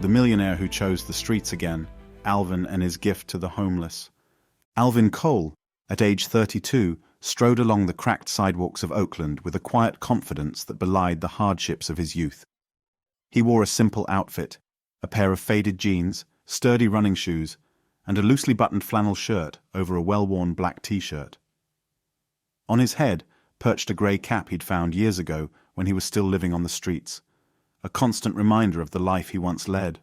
The millionaire who chose the streets again, Alvin and his gift to the homeless. Alvin Cole, at age 32, strode along the cracked sidewalks of Oakland with a quiet confidence that belied the hardships of his youth. He wore a simple outfit, a pair of faded jeans, sturdy running shoes, and a loosely buttoned flannel shirt over a well-worn black t-shirt. On his head perched a grey cap he'd found years ago when he was still living on the streets, a constant reminder of the life he once led.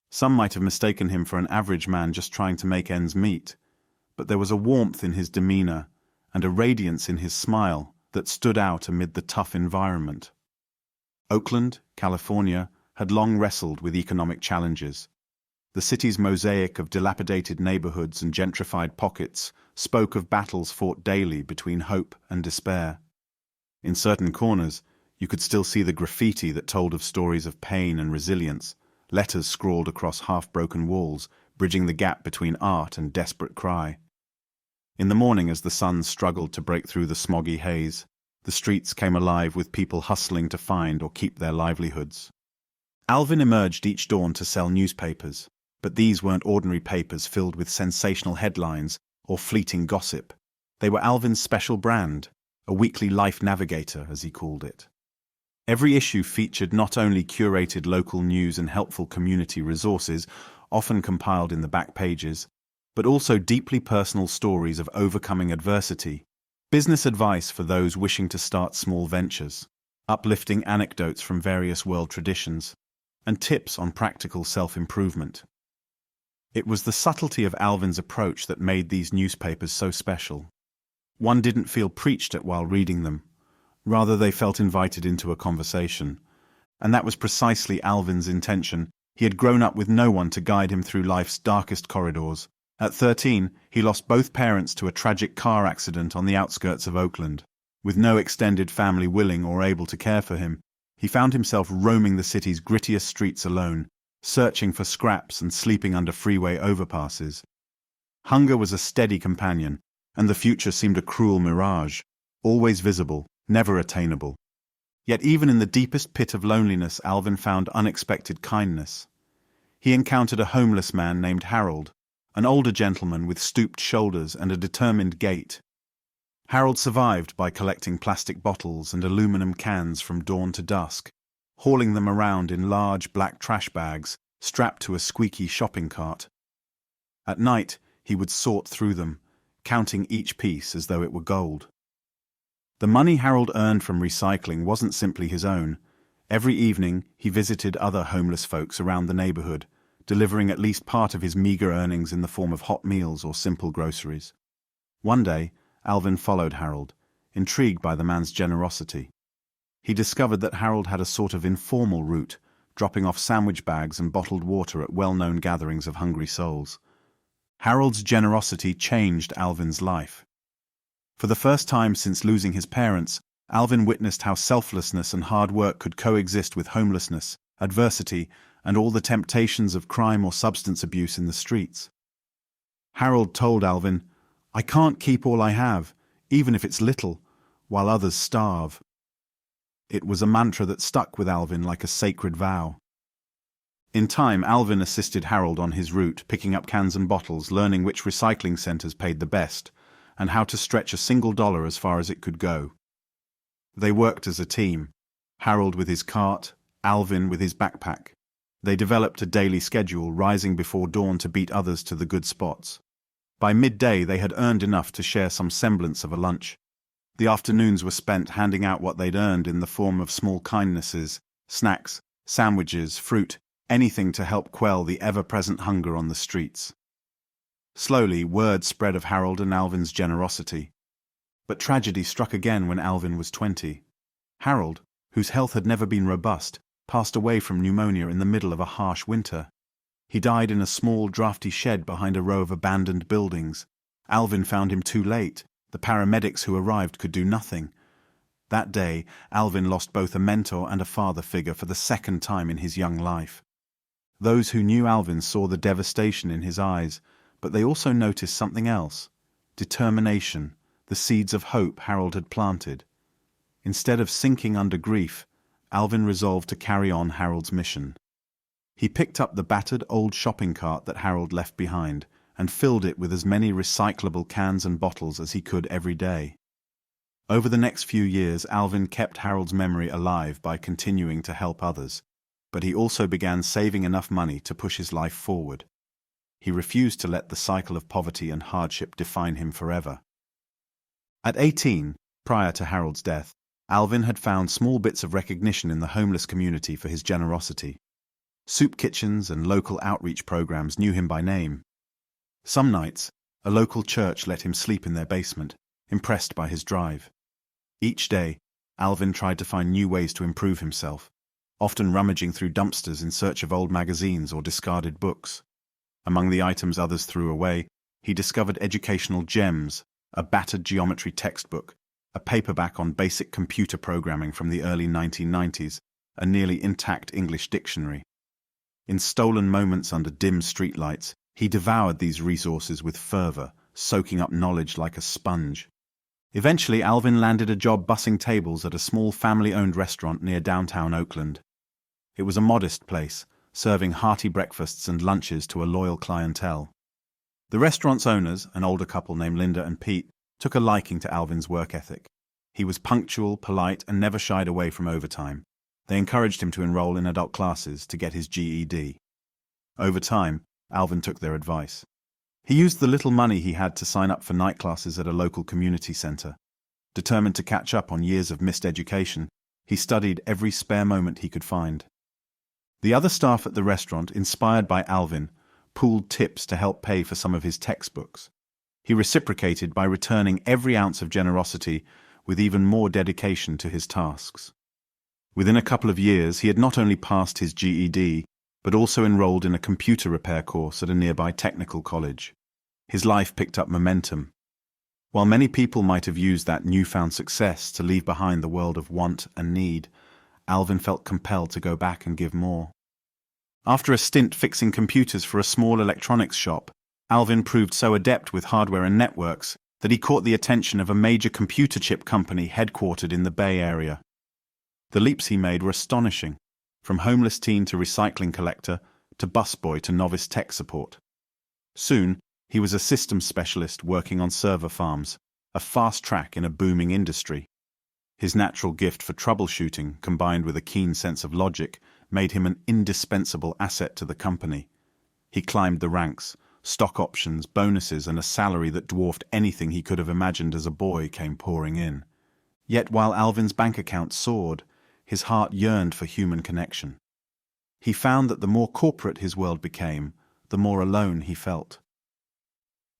Some might have mistaken him for an average man just trying to make ends meet, but there was a warmth in his demeanor and a radiance in his smile that stood out amid the tough environment. Oakland, California, had long wrestled with economic challenges. The city's mosaic of dilapidated neighborhoods and gentrified pockets spoke of battles fought daily between hope and despair. In certain corners, you could still see the graffiti that told of stories of pain and resilience, letters scrawled across half-broken walls, bridging the gap between art and desperate cry. In the morning, as the sun struggled to break through the smoggy haze, the streets came alive with people hustling to find or keep their livelihoods. Alvin emerged each dawn to sell newspapers, but these weren't ordinary papers filled with sensational headlines or fleeting gossip. They were Alvin's special brand, a weekly Life Navigator, as he called it. Every issue featured not only curated local news and helpful community resources, often compiled in the back pages, but also deeply personal stories of overcoming adversity, business advice for those wishing to start small ventures, uplifting anecdotes from various world traditions, and tips on practical self-improvement. It was the subtlety of Alvin's approach that made these newspapers so special. One didn't feel preached at while reading them. Rather, they felt invited into a conversation. And that was precisely Alvin's intention. He had grown up with no one to guide him through life's darkest corridors. At 13, he lost both parents to a tragic car accident on the outskirts of Oakland. With no extended family willing or able to care for him, he found himself roaming the city's grittiest streets alone, searching for scraps and sleeping under freeway overpasses. Hunger was a steady companion, and the future seemed a cruel mirage, always visible, never attainable. Yet even in the deepest pit of loneliness, Alvin found unexpected kindness. He encountered a homeless man named Harold, an older gentleman with stooped shoulders and a determined gait. Harold survived by collecting plastic bottles and aluminum cans from dawn to dusk, hauling them around in large black trash bags strapped to a squeaky shopping cart. At night, he would sort through them, counting each piece as though it were gold. The money Harold earned from recycling wasn't simply his own. Every evening, he visited other homeless folks around the neighborhood, delivering at least part of his meager earnings in the form of hot meals or simple groceries. One day, Alvin followed Harold, intrigued by the man's generosity. He discovered that Harold had a sort of informal route, dropping off sandwich bags and bottled water at well-known gatherings of hungry souls. Harold's generosity changed Alvin's life. For the first time since losing his parents, Alvin witnessed how selflessness and hard work could coexist with homelessness, adversity, and all the temptations of crime or substance abuse in the streets. Harold told Alvin, "I can't keep all I have, even if it's little, while others starve." It was a mantra that stuck with Alvin like a sacred vow. In time, Alvin assisted Harold on his route, picking up cans and bottles, learning which recycling centers paid the best, and how to stretch a single dollar as far as it could go. They worked as a team, Harold with his cart, Alvin with his backpack. They developed a daily schedule, rising before dawn to beat others to the good spots. By midday, they had earned enough to share some semblance of a lunch. The afternoons were spent handing out what they'd earned in the form of small kindnesses, snacks, sandwiches, fruit, anything to help quell the ever-present hunger on the streets. Slowly, word spread of Harold and Alvin's generosity. But tragedy struck again when Alvin was 20. Harold, whose health had never been robust, passed away from pneumonia in the middle of a harsh winter. He died in a small, drafty shed behind a row of abandoned buildings. Alvin found him too late. The paramedics who arrived could do nothing. That day, Alvin lost both a mentor and a father figure for the second time in his young life. Those who knew Alvin saw the devastation in his eyes, but they also noticed something else: determination, the seeds of hope Harold had planted. Instead of sinking under grief, Alvin resolved to carry on Harold's mission. He picked up the battered old shopping cart that Harold left behind and filled it with as many recyclable cans and bottles as he could every day. Over the next few years, Alvin kept Harold's memory alive by continuing to help others, but he also began saving enough money to push his life forward. He refused to let the cycle of poverty and hardship define him forever. At 18, prior to Harold's death, Alvin had found small bits of recognition in the homeless community for his generosity. Soup kitchens and local outreach programs knew him by name. Some nights, a local church let him sleep in their basement, impressed by his drive. Each day, Alvin tried to find new ways to improve himself, often rummaging through dumpsters in search of old magazines or discarded books. Among the items others threw away, he discovered educational gems, a battered geometry textbook, a paperback on basic computer programming from the early 1990s, a nearly intact English dictionary. In stolen moments under dim streetlights, he devoured these resources with fervor, soaking up knowledge like a sponge. Eventually, Alvin landed a job bussing tables at a small family-owned restaurant near downtown Oakland. It was a modest place, serving hearty breakfasts and lunches to a loyal clientele. The restaurant's owners, an older couple named Linda and Pete, took a liking to Alvin's work ethic. He was punctual, polite, and never shied away from overtime. They encouraged him to enroll in adult classes to get his GED. Over time, Alvin took their advice. He used the little money he had to sign up for night classes at a local community center. Determined to catch up on years of missed education, he studied every spare moment he could find. The other staff at the restaurant, inspired by Alvin, pooled tips to help pay for some of his textbooks. He reciprocated by returning every ounce of generosity with even more dedication to his tasks. Within a couple of years, he had not only passed his GED, but also enrolled in a computer repair course at a nearby technical college. His life picked up momentum. While many people might have used that newfound success to leave behind the world of want and need, Alvin felt compelled to go back and give more. After a stint fixing computers for a small electronics shop, Alvin proved so adept with hardware and networks that he caught the attention of a major computer chip company headquartered in the Bay Area. The leaps he made were astonishing, from homeless teen to recycling collector, to busboy to novice tech support. Soon, he was a systems specialist working on server farms, a fast track in a booming industry. His natural gift for troubleshooting, combined with a keen sense of logic, made him an indispensable asset to the company. He climbed the ranks. Stock options, bonuses, and a salary that dwarfed anything he could have imagined as a boy came pouring in. Yet while Alvin's bank account soared, his heart yearned for human connection. He found that the more corporate his world became, the more alone he felt.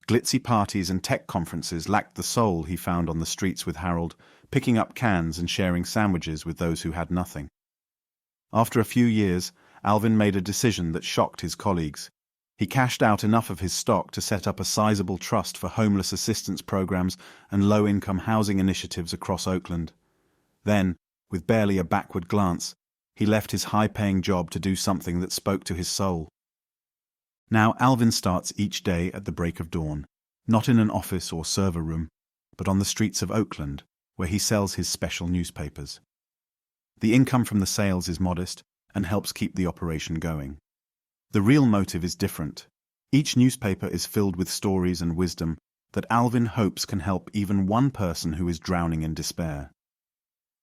Glitzy parties and tech conferences lacked the soul he found on the streets with Harold, picking up cans and sharing sandwiches with those who had nothing. After a few years, Alvin made a decision that shocked his colleagues. He cashed out enough of his stock to set up a sizable trust for homeless assistance programs and low-income housing initiatives across Oakland. Then, with barely a backward glance, he left his high-paying job to do something that spoke to his soul. Now Alvin starts each day at the break of dawn, not in an office or server room, but on the streets of Oakland, where he sells his special newspapers. The income from the sales is modest and helps keep the operation going. The real motive is different. Each newspaper is filled with stories and wisdom that Alvin hopes can help even one person who is drowning in despair.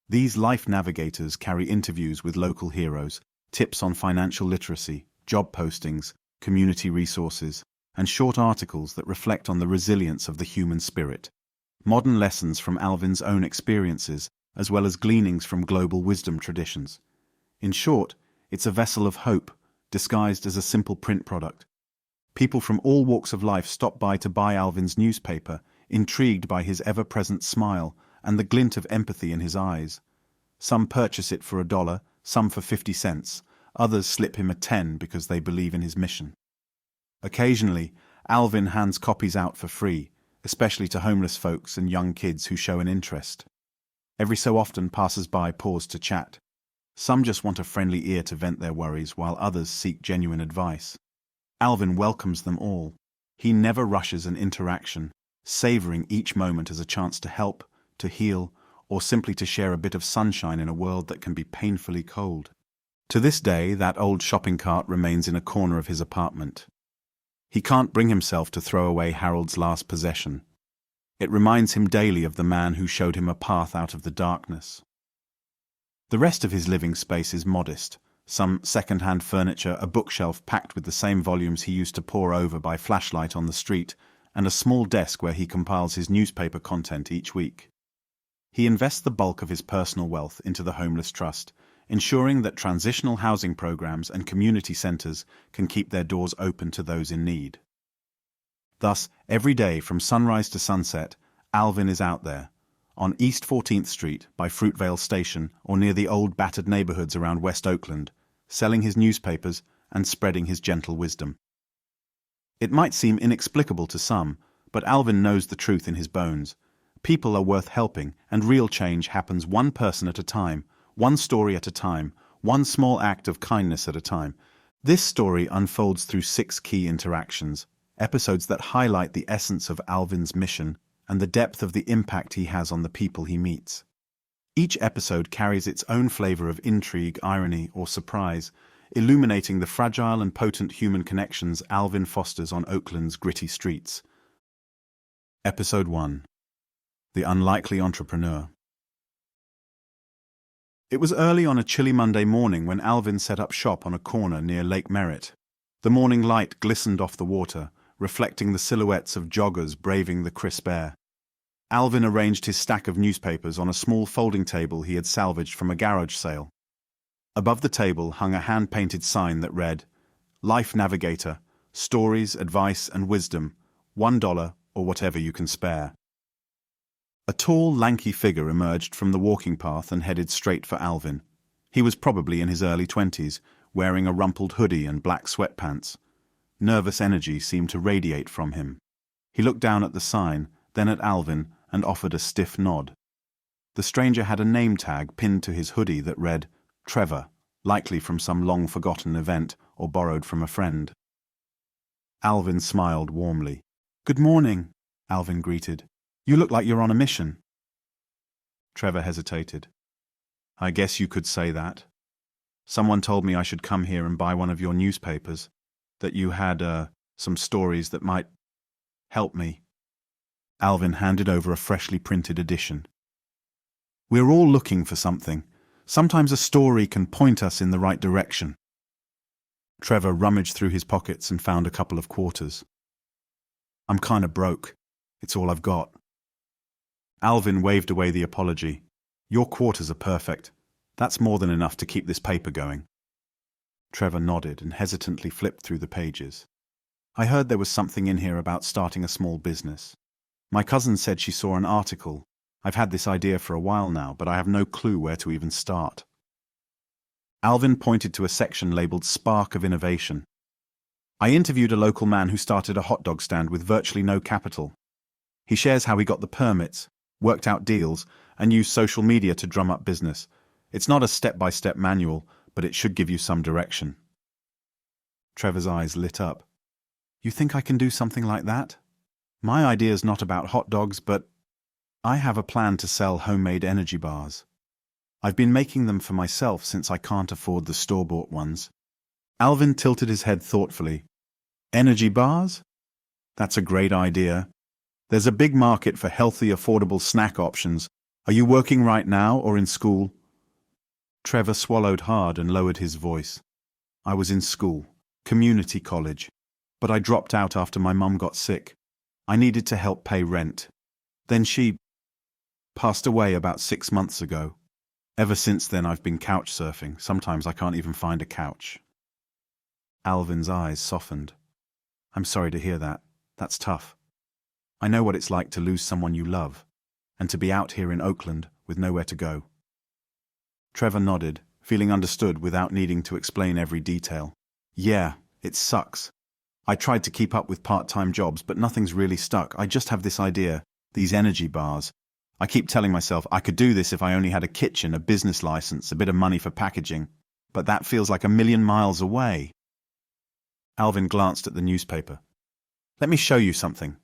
These Life Navigators carry interviews with local heroes, tips on financial literacy, job postings, community resources, and short articles that reflect on the resilience of the human spirit. Modern lessons from Alvin's own experiences, as well as gleanings from global wisdom traditions. In short, it's a vessel of hope, disguised as a simple print product. People from all walks of life stop by to buy Alvin's newspaper, intrigued by his ever-present smile and the glint of empathy in his eyes. Some purchase it for $1, some for 50 cents, others slip him a 10 because they believe in his mission. Occasionally, Alvin hands copies out for free, especially to homeless folks and young kids who show an interest. Every so often, passers-by pause to chat. Some just want a friendly ear to vent their worries, while others seek genuine advice. Alvin welcomes them all. He never rushes an interaction, savoring each moment as a chance to help, to heal, or simply to share a bit of sunshine in a world that can be painfully cold. To this day, that old shopping cart remains in a corner of his apartment. He can't bring himself to throw away Harold's last possession. It reminds him daily of the man who showed him a path out of the darkness. The rest of his living space is modest. Some second-hand furniture, a bookshelf packed with the same volumes he used to pore over by flashlight on the street, and a small desk where he compiles his newspaper content each week. He invests the bulk of his personal wealth into the Homeless Trust, ensuring that transitional housing programs and community centers can keep their doors open to those in need. Thus, every day from sunrise to sunset, Alvin is out there, on East 14th Street by Fruitvale Station or near the old battered neighborhoods around West Oakland, selling his newspapers and spreading his gentle wisdom. It might seem inexplicable to some, but Alvin knows the truth in his bones. People are worth helping, and real change happens one person at a time, one story at a time, one small act of kindness at a time. This story unfolds through 6 key interactions, episodes that highlight the essence of Alvin's mission and the depth of the impact he has on the people he meets. Each episode carries its own flavor of intrigue, irony, or surprise, illuminating the fragile and potent human connections Alvin fosters on Oakland's gritty streets. Episode 1. The Unlikely Entrepreneur. It was early on a chilly Monday morning when Alvin set up shop on a corner near Lake Merritt. The morning light glistened off the water, reflecting the silhouettes of joggers braving the crisp air. Alvin arranged his stack of newspapers on a small folding table he had salvaged from a garage sale. Above the table hung a hand-painted sign that read, "Life Navigator, stories, advice, and wisdom, $1 or whatever you can spare." A tall, lanky figure emerged from the walking path and headed straight for Alvin. He was probably in his early 20s, wearing a rumpled hoodie and black sweatpants. Nervous energy seemed to radiate from him. He looked down at the sign, then at Alvin, and offered a stiff nod. The stranger had a name tag pinned to his hoodie that read, Trevor, likely from some long-forgotten event or borrowed from a friend. Alvin smiled warmly. "Good morning," Alvin greeted. "You look like you're on a mission." Trevor hesitated. "I guess you could say that. Someone told me I should come here and buy one of your newspapers, that you had, some stories that might help me." Alvin handed over a freshly printed edition. "We're all looking for something. Sometimes a story can point us in the right direction." Trevor rummaged through his pockets and found a couple of quarters. "I'm kinda broke. It's all I've got." Alvin waved away the apology. "Your quarters are perfect. That's more than enough to keep this paper going." Trevor nodded and hesitantly flipped through the pages. "I heard there was something in here about starting a small business. My cousin said she saw an article. I've had this idea for a while now, but I have no clue where to even start." Alvin pointed to a section labeled Spark of Innovation. "I interviewed a local man who started a hot dog stand with virtually no capital. He shares how he got the permits, worked out deals, and used social media to drum up business. It's not a step-by-step manual, but it should give you some direction." Trevor's eyes lit up. "You think I can do something like that? My idea's not about hot dogs, but I have a plan to sell homemade energy bars. I've been making them for myself since I can't afford the store-bought ones." Alvin tilted his head thoughtfully. "Energy bars? That's a great idea. There's a big market for healthy, affordable snack options. Are you working right now or in school?" Trevor swallowed hard and lowered his voice. "I was in school, community college, but I dropped out after my mum got sick. I needed to help pay rent. Then she passed away about 6 months ago. Ever since then I've been couch surfing. Sometimes I can't even find a couch." Alvin's eyes softened. "I'm sorry to hear that. That's tough. I know what it's like to lose someone you love, and to be out here in Oakland with nowhere to go." Trevor nodded, feeling understood without needing to explain every detail. "Yeah, it sucks. I tried to keep up with part-time jobs, but nothing's really stuck. I just have this idea, these energy bars. I keep telling myself I could do this if I only had a kitchen, a business license, a bit of money for packaging, but that feels like 1,000,000 miles away." Alvin glanced at the newspaper. "Let me show you something."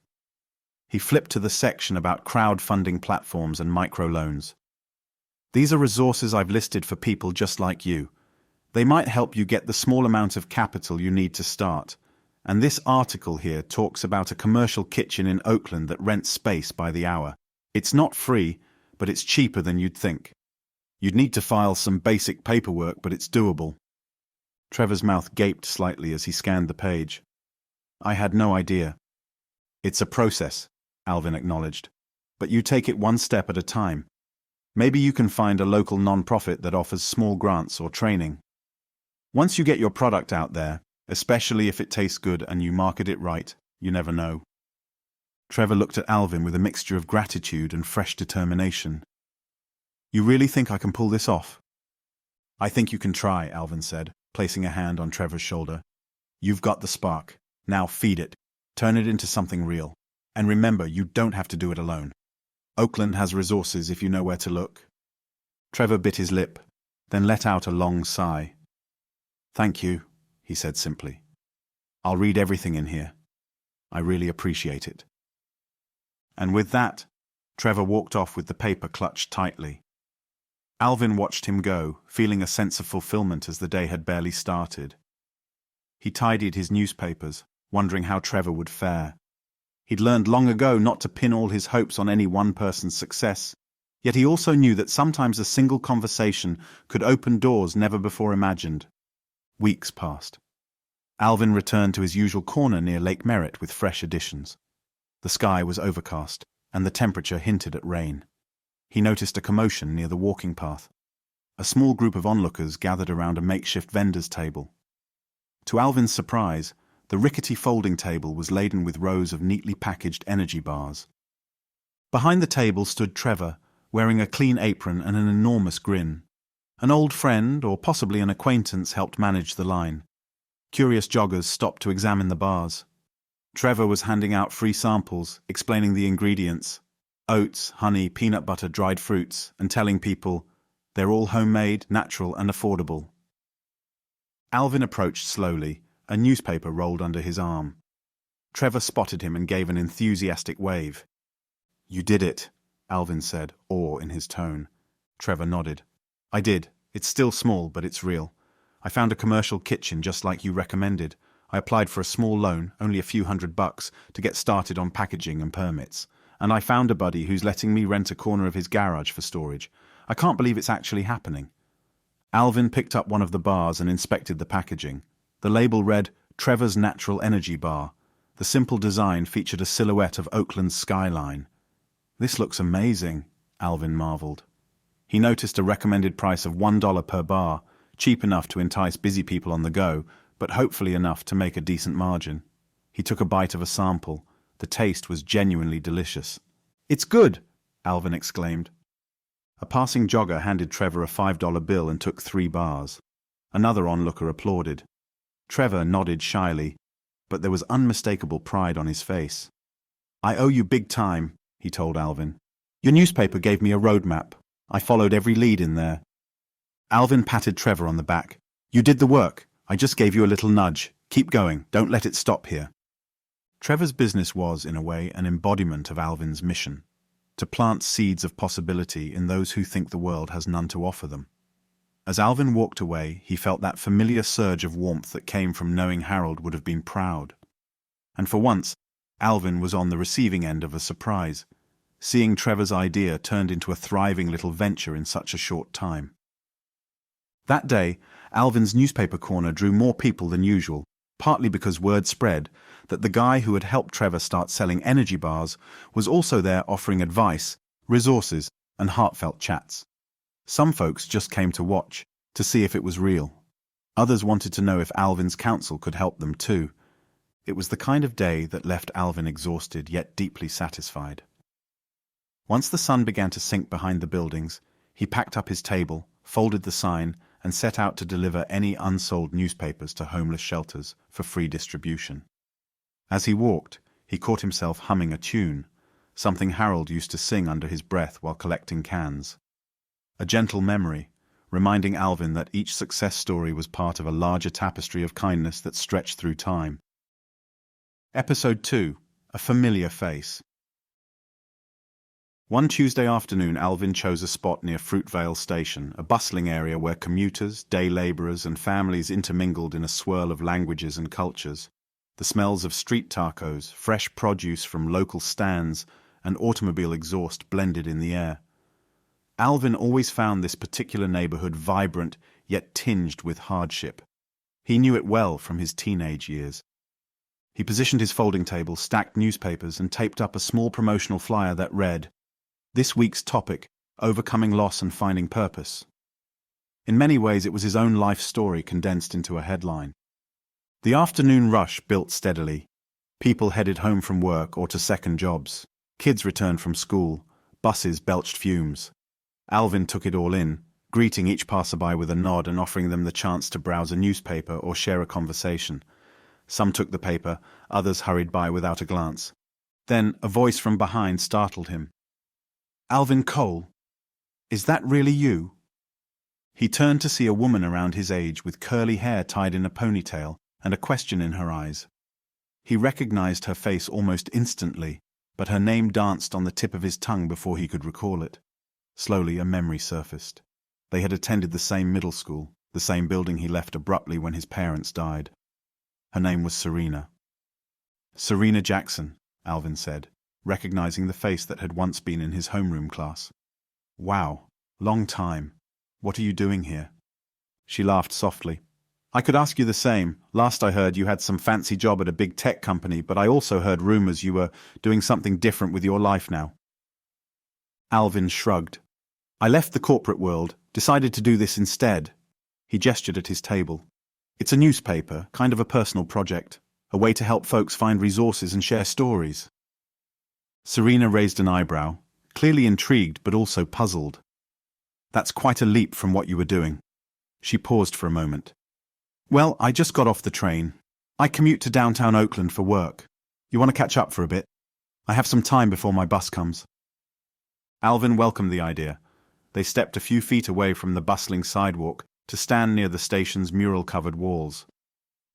He flipped to the section about crowdfunding platforms and microloans. "These are resources I've listed for people just like you. They might help you get the small amount of capital you need to start. And this article here talks about a commercial kitchen in Oakland that rents space by the hour. It's not free, but it's cheaper than you'd think. You'd need to file some basic paperwork, but it's doable. Trevor's mouth gaped slightly as he scanned the page. I had no idea. It's a process, Alvin acknowledged. But you take it one step at a time. Maybe you can find a local non-profit that offers small grants or training. Once you get your product out there, especially if it tastes good and you market it right, you never know. Trevor looked at Alvin with a mixture of gratitude and fresh determination. You really think I can pull this off? I think you can try, Alvin said, placing a hand on Trevor's shoulder. You've got the spark. Now feed it. Turn it into something real. And remember, you don't have to do it alone. Oakland has resources if you know where to look. Trevor bit his lip, then let out a long sigh. Thank you, he said simply. I'll read everything in here. I really appreciate it. And with that, Trevor walked off with the paper clutched tightly. Alvin watched him go, feeling a sense of fulfillment as the day had barely started. He tidied his newspapers, wondering how Trevor would fare. He'd learned long ago not to pin all his hopes on any one person's success, yet he also knew that sometimes a single conversation could open doors never before imagined. Weeks passed. Alvin returned to his usual corner near Lake Merritt with fresh additions. The sky was overcast, and the temperature hinted at rain. He noticed a commotion near the walking path. A small group of onlookers gathered around a makeshift vendor's table. To Alvin's surprise, the rickety folding table was laden with rows of neatly packaged energy bars. Behind the table stood Trevor, wearing a clean apron and an enormous grin. An old friend, or possibly an acquaintance, helped manage the line. Curious joggers stopped to examine the bars. Trevor was handing out free samples, explaining the ingredients: oats, honey, peanut butter, dried fruits, and telling people they're all homemade, natural, and affordable. Alvin approached slowly, a newspaper rolled under his arm. Trevor spotted him and gave an enthusiastic wave. You did it, Alvin said, awe in his tone. Trevor nodded. I did. It's still small, but it's real. I found a commercial kitchen just like you recommended. I applied for a small loan, only a few $100, to get started on packaging and permits. And I found a buddy who's letting me rent a corner of his garage for storage. I can't believe it's actually happening. Alvin picked up one of the bars and inspected the packaging. The label read, Trevor's Natural Energy Bar. The simple design featured a silhouette of Oakland's skyline. This looks amazing, Alvin marveled. He noticed a recommended price of $1 per bar, cheap enough to entice busy people on the go, but hopefully enough to make a decent margin. He took a bite of a sample. The taste was genuinely delicious. It's good, Alvin exclaimed. A passing jogger handed Trevor a $5 bill and took 3 bars. Another onlooker applauded. Trevor nodded shyly, but there was unmistakable pride on his face. I owe you big time, he told Alvin. Your newspaper gave me a roadmap. I followed every lead in there. Alvin patted Trevor on the back. You did the work. I just gave you a little nudge. Keep going. Don't let it stop here. Trevor's business was, in a way, an embodiment of Alvin's mission, to plant seeds of possibility in those who think the world has none to offer them. As Alvin walked away, he felt that familiar surge of warmth that came from knowing Harold would have been proud. And for once, Alvin was on the receiving end of a surprise, seeing Trevor's idea turned into a thriving little venture in such a short time. That day, Alvin's newspaper corner drew more people than usual, partly because word spread that the guy who had helped Trevor start selling energy bars was also there offering advice, resources, and heartfelt chats. Some folks just came to watch, to see if it was real. Others wanted to know if Alvin's counsel could help them too. It was the kind of day that left Alvin exhausted yet deeply satisfied. Once the sun began to sink behind the buildings, he packed up his table, folded the sign, and set out to deliver any unsold newspapers to homeless shelters for free distribution. As he walked, he caught himself humming a tune, something Harold used to sing under his breath while collecting cans. A gentle memory, reminding Alvin that each success story was part of a larger tapestry of kindness that stretched through time. Episode 2. A Familiar Face. One Tuesday afternoon, Alvin chose a spot near Fruitvale Station, a bustling area where commuters, day laborers, and families intermingled in a swirl of languages and cultures. The smells of street tacos, fresh produce from local stands, and automobile exhaust blended in the air. Alvin always found this particular neighborhood vibrant, yet tinged with hardship. He knew it well from his teenage years. He positioned his folding table, stacked newspapers, and taped up a small promotional flyer that read, "This week's topic, overcoming loss and finding purpose." In many ways, it was his own life story condensed into a headline. The afternoon rush built steadily. People headed home from work or to second jobs. Kids returned from school. Buses belched fumes. Alvin took it all in, greeting each passerby with a nod and offering them the chance to browse a newspaper or share a conversation. Some took the paper, others hurried by without a glance. Then a voice from behind startled him. "Alvin Cole, is that really you?" He turned to see a woman around his age with curly hair tied in a ponytail and a question in her eyes. He recognized her face almost instantly, but her name danced on the tip of his tongue before he could recall it. Slowly, a memory surfaced. They had attended the same middle school, the same building he left abruptly when his parents died. Her name was Serena. "Serena Jackson," Alvin said, recognizing the face that had once been in his homeroom class. "Wow, long time. What are you doing here?" She laughed softly. "I could ask you the same. Last I heard, you had some fancy job at a big tech company, but I also heard rumors you were doing something different with your life now." Alvin shrugged. "I left the corporate world, decided to do this instead." He gestured at his table. "It's a newspaper, kind of a personal project, a way to help folks find resources and share stories." Serena raised an eyebrow, clearly intrigued but also puzzled. "That's quite a leap from what you were doing." She paused for a moment. "Well, I just got off the train. I commute to downtown Oakland for work. You want to catch up for a bit? I have some time before my bus comes." Alvin welcomed the idea. They stepped a few feet away from the bustling sidewalk to stand near the station's mural-covered walls.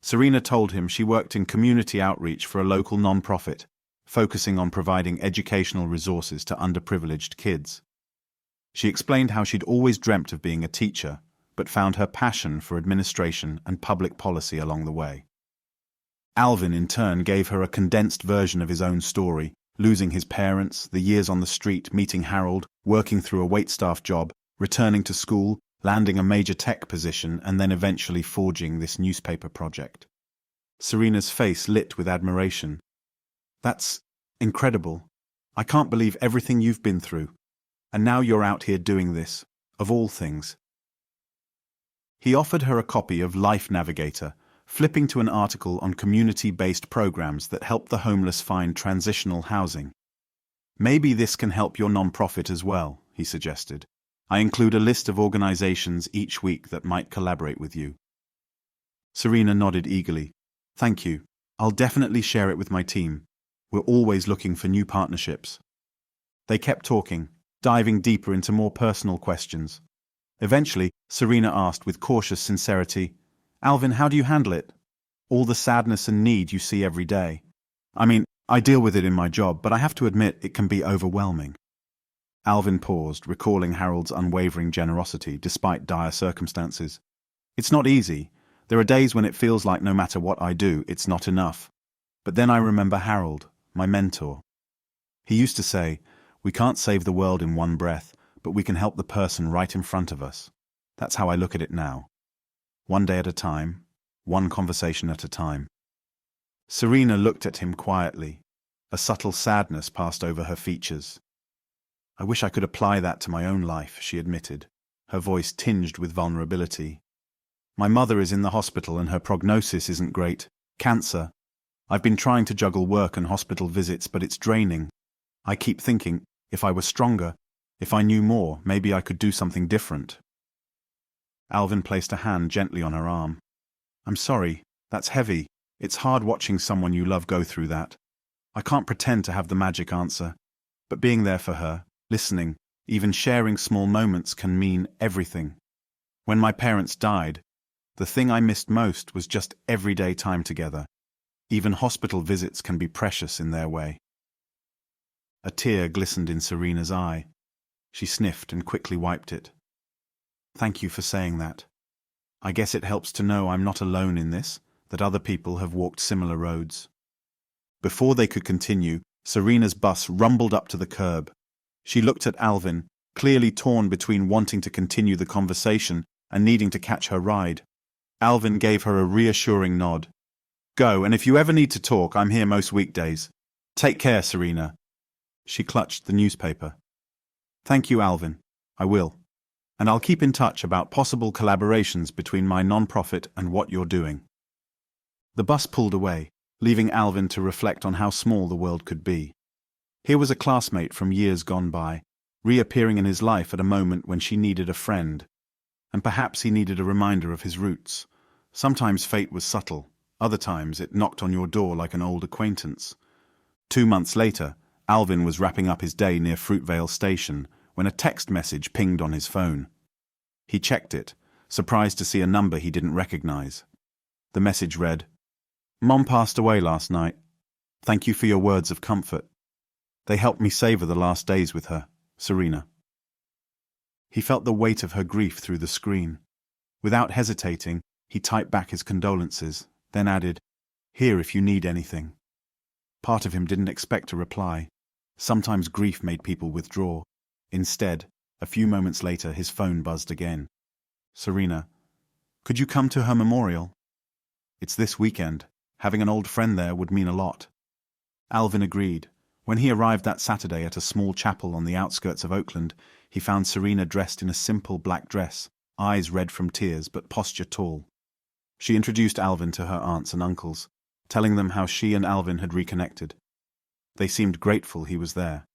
Serena told him she worked in community outreach for a local non-profit, focusing on providing educational resources to underprivileged kids. She explained how she'd always dreamt of being a teacher, but found her passion for administration and public policy along the way. Alvin, in turn, gave her a condensed version of his own story, losing his parents, the years on the street, meeting Harold, working through a waitstaff job, returning to school, landing a major tech position, and then eventually forging this newspaper project. Serena's face lit with admiration. "That's incredible. I can't believe everything you've been through. And now you're out here doing this, of all things." He offered her a copy of Life Navigator, flipping to an article on community-based programs that help the homeless find transitional housing. "Maybe this can help your nonprofit as well," he suggested. "I include a list of organizations each week that might collaborate with you." Serena nodded eagerly. "Thank you. I'll definitely share it with my team. We're always looking for new partnerships." They kept talking, diving deeper into more personal questions. Eventually, Serena asked with cautious sincerity, "Alvin, how do you handle it? All the sadness and need you see every day. I mean, I deal with it in my job, but I have to admit it can be overwhelming." Alvin paused, recalling Harold's unwavering generosity despite dire circumstances. "It's not easy. There are days when it feels like no matter what I do, it's not enough. But then I remember Harold, my mentor. He used to say, 'We can't save the world in one breath, but we can help the person right in front of us.' That's how I look at it now. One day at a time, one conversation at a time." Serena looked at him quietly. A subtle sadness passed over her features. "I wish I could apply that to my own life," she admitted, her voice tinged with vulnerability. "My mother is in the hospital and her prognosis isn't great. Cancer. I've been trying to juggle work and hospital visits, but it's draining. I keep thinking, if I were stronger, if I knew more, maybe I could do something different." Alvin placed a hand gently on her arm. "I'm sorry, that's heavy. It's hard watching someone you love go through that. I can't pretend to have the magic answer, but being there for her, listening, even sharing small moments can mean everything. When my parents died, the thing I missed most was just everyday time together. Even hospital visits can be precious in their way." A tear glistened in Serena's eye. She sniffed and quickly wiped it. "Thank you for saying that. I guess it helps to know I'm not alone in this, that other people have walked similar roads." Before they could continue, Serena's bus rumbled up to the curb. She looked at Alvin, clearly torn between wanting to continue the conversation and needing to catch her ride. Alvin gave her a reassuring nod. "Go, and if you ever need to talk, I'm here most weekdays. Take care, Serena." She clutched the newspaper. "Thank you, Alvin. I will. And I'll keep in touch about possible collaborations between my non-profit and what you're doing." The bus pulled away, leaving Alvin to reflect on how small the world could be. Here was a classmate from years gone by, reappearing in his life at a moment when she needed a friend. And perhaps he needed a reminder of his roots. Sometimes fate was subtle, other times it knocked on your door like an old acquaintance. 2 months later, Alvin was wrapping up his day near Fruitvale Station when a text message pinged on his phone. He checked it, surprised to see a number he didn't recognize. The message read, "Mom passed away last night. Thank you for your words of comfort. They helped me savor the last days with her, Serena." He felt the weight of her grief through the screen. Without hesitating, he typed back his condolences, then added, "Here if you need anything." Part of him didn't expect a reply. Sometimes grief made people withdraw. Instead, a few moments later, his phone buzzed again. "Serena, could you come to her memorial? It's this weekend. Having an old friend there would mean a lot." Alvin agreed. When he arrived that Saturday at a small chapel on the outskirts of Oakland, he found Serena dressed in a simple black dress, eyes red from tears but posture tall. She introduced Alvin to her aunts and uncles, telling them how she and Alvin had reconnected. They seemed grateful he was there.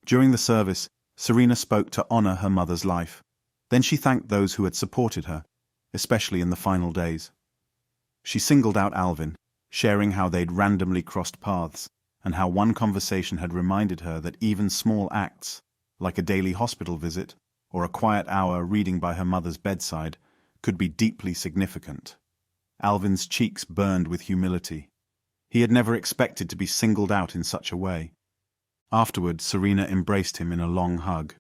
During the service, Serena spoke to honor her mother's life. Then she thanked those who had supported her, especially in the final days. She singled out Alvin, sharing how they'd randomly crossed paths, and how one conversation had reminded her that even small acts, like a daily hospital visit or a quiet hour reading by her mother's bedside, could be deeply significant. Alvin's cheeks burned with humility. He had never expected to be singled out in such a way. Afterward, Serena embraced him in a long hug.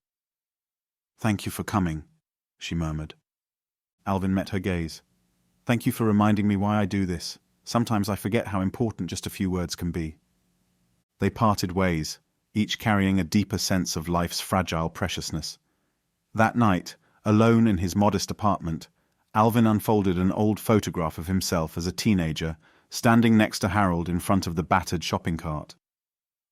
"Thank you for coming," she murmured. Alvin met her gaze. "Thank you for reminding me why I do this. Sometimes I forget how important just a few words can be." They parted ways, each carrying a deeper sense of life's fragile preciousness. That night, alone in his modest apartment, Alvin unfolded an old photograph of himself as a teenager, standing next to Harold in front of the battered shopping cart.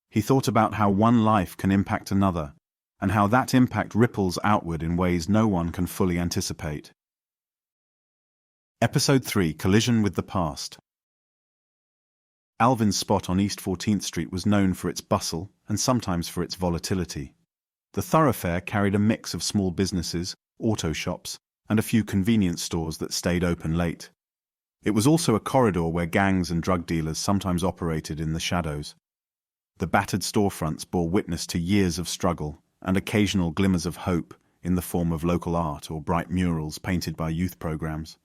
He thought about how one life can impact another, and how that impact ripples outward in ways no one can fully anticipate. Episode 3: Collision with the Past. Alvin's spot on East 14th Street was known for its bustle and sometimes for its volatility. The thoroughfare carried a mix of small businesses, auto shops, and a few convenience stores that stayed open late. It was also a corridor where gangs and drug dealers sometimes operated in the shadows. The battered storefronts bore witness to years of struggle and occasional glimmers of hope in the form of local art or bright murals painted by youth programs.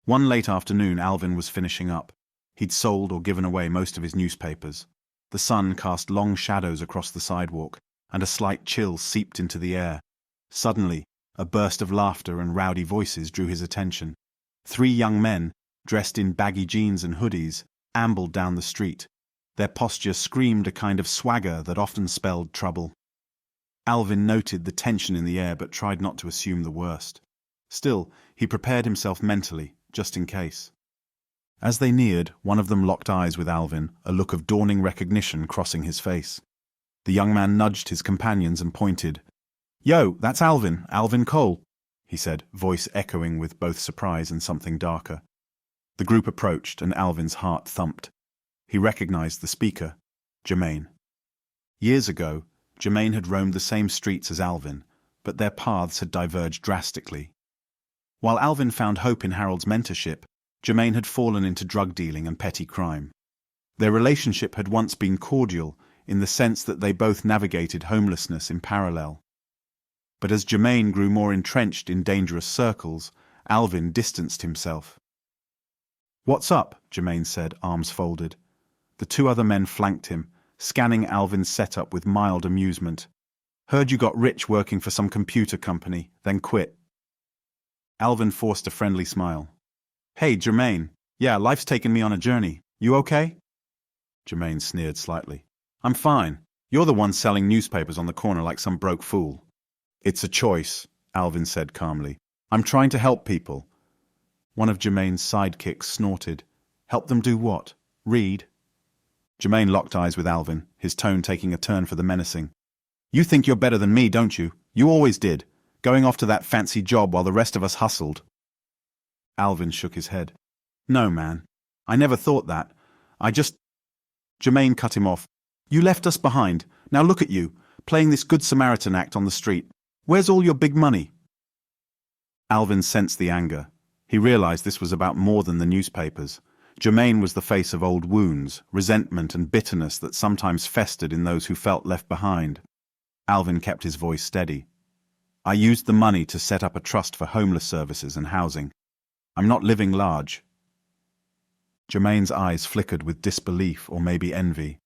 One late afternoon, Alvin was finishing up. He'd sold or given away most of his newspapers. The sun cast long shadows across the sidewalk, and a slight chill seeped into the air. Suddenly, a burst of laughter and rowdy voices drew his attention. 3 young men, dressed in baggy jeans and hoodies, ambled down the street. Their posture screamed a kind of swagger that often spelled trouble. Alvin noted the tension in the air but tried not to assume the worst. Still, he prepared himself mentally, just in case. As they neared, one of them locked eyes with Alvin, a look of dawning recognition crossing his face. The young man nudged his companions and pointed. "Yo, that's Alvin, Alvin Cole," he said, voice echoing with both surprise and something darker. The group approached, and Alvin's heart thumped. He recognized the speaker, Jermaine. Years ago, Jermaine had roamed the same streets as Alvin, but their paths had diverged drastically. While Alvin found hope in Harold's mentorship, Jermaine had fallen into drug dealing and petty crime. Their relationship had once been cordial in the sense that they both navigated homelessness in parallel. But as Jermaine grew more entrenched in dangerous circles, Alvin distanced himself. "What's up?" Jermaine said, arms folded. The 2 other men flanked him, scanning Alvin's setup with mild amusement. Heard you got rich working for some computer company, then quit. Alvin forced a friendly smile. Hey, Jermaine. Yeah, life's taken me on a journey. You okay? Jermaine sneered slightly. I'm fine. You're the one selling newspapers on the corner like some broke fool. It's a choice, Alvin said calmly. I'm trying to help people. One of Jermaine's sidekicks snorted. Help them do what? Read? Jermaine locked eyes with Alvin, his tone taking a turn for the menacing. You think you're better than me, don't you? You always did. Going off to that fancy job while the rest of us hustled. Alvin shook his head. No, man. I never thought that. Jermaine cut him off. You left us behind. Now look at you, playing this Good Samaritan act on the street. Where's all your big money? Alvin sensed the anger. He realized this was about more than the newspapers. Jermaine was the face of old wounds, resentment and bitterness that sometimes festered in those who felt left behind. Alvin kept his voice steady. I used the money to set up a trust for homeless services and housing. I'm not living large. Jermaine's eyes flickered with disbelief or maybe envy.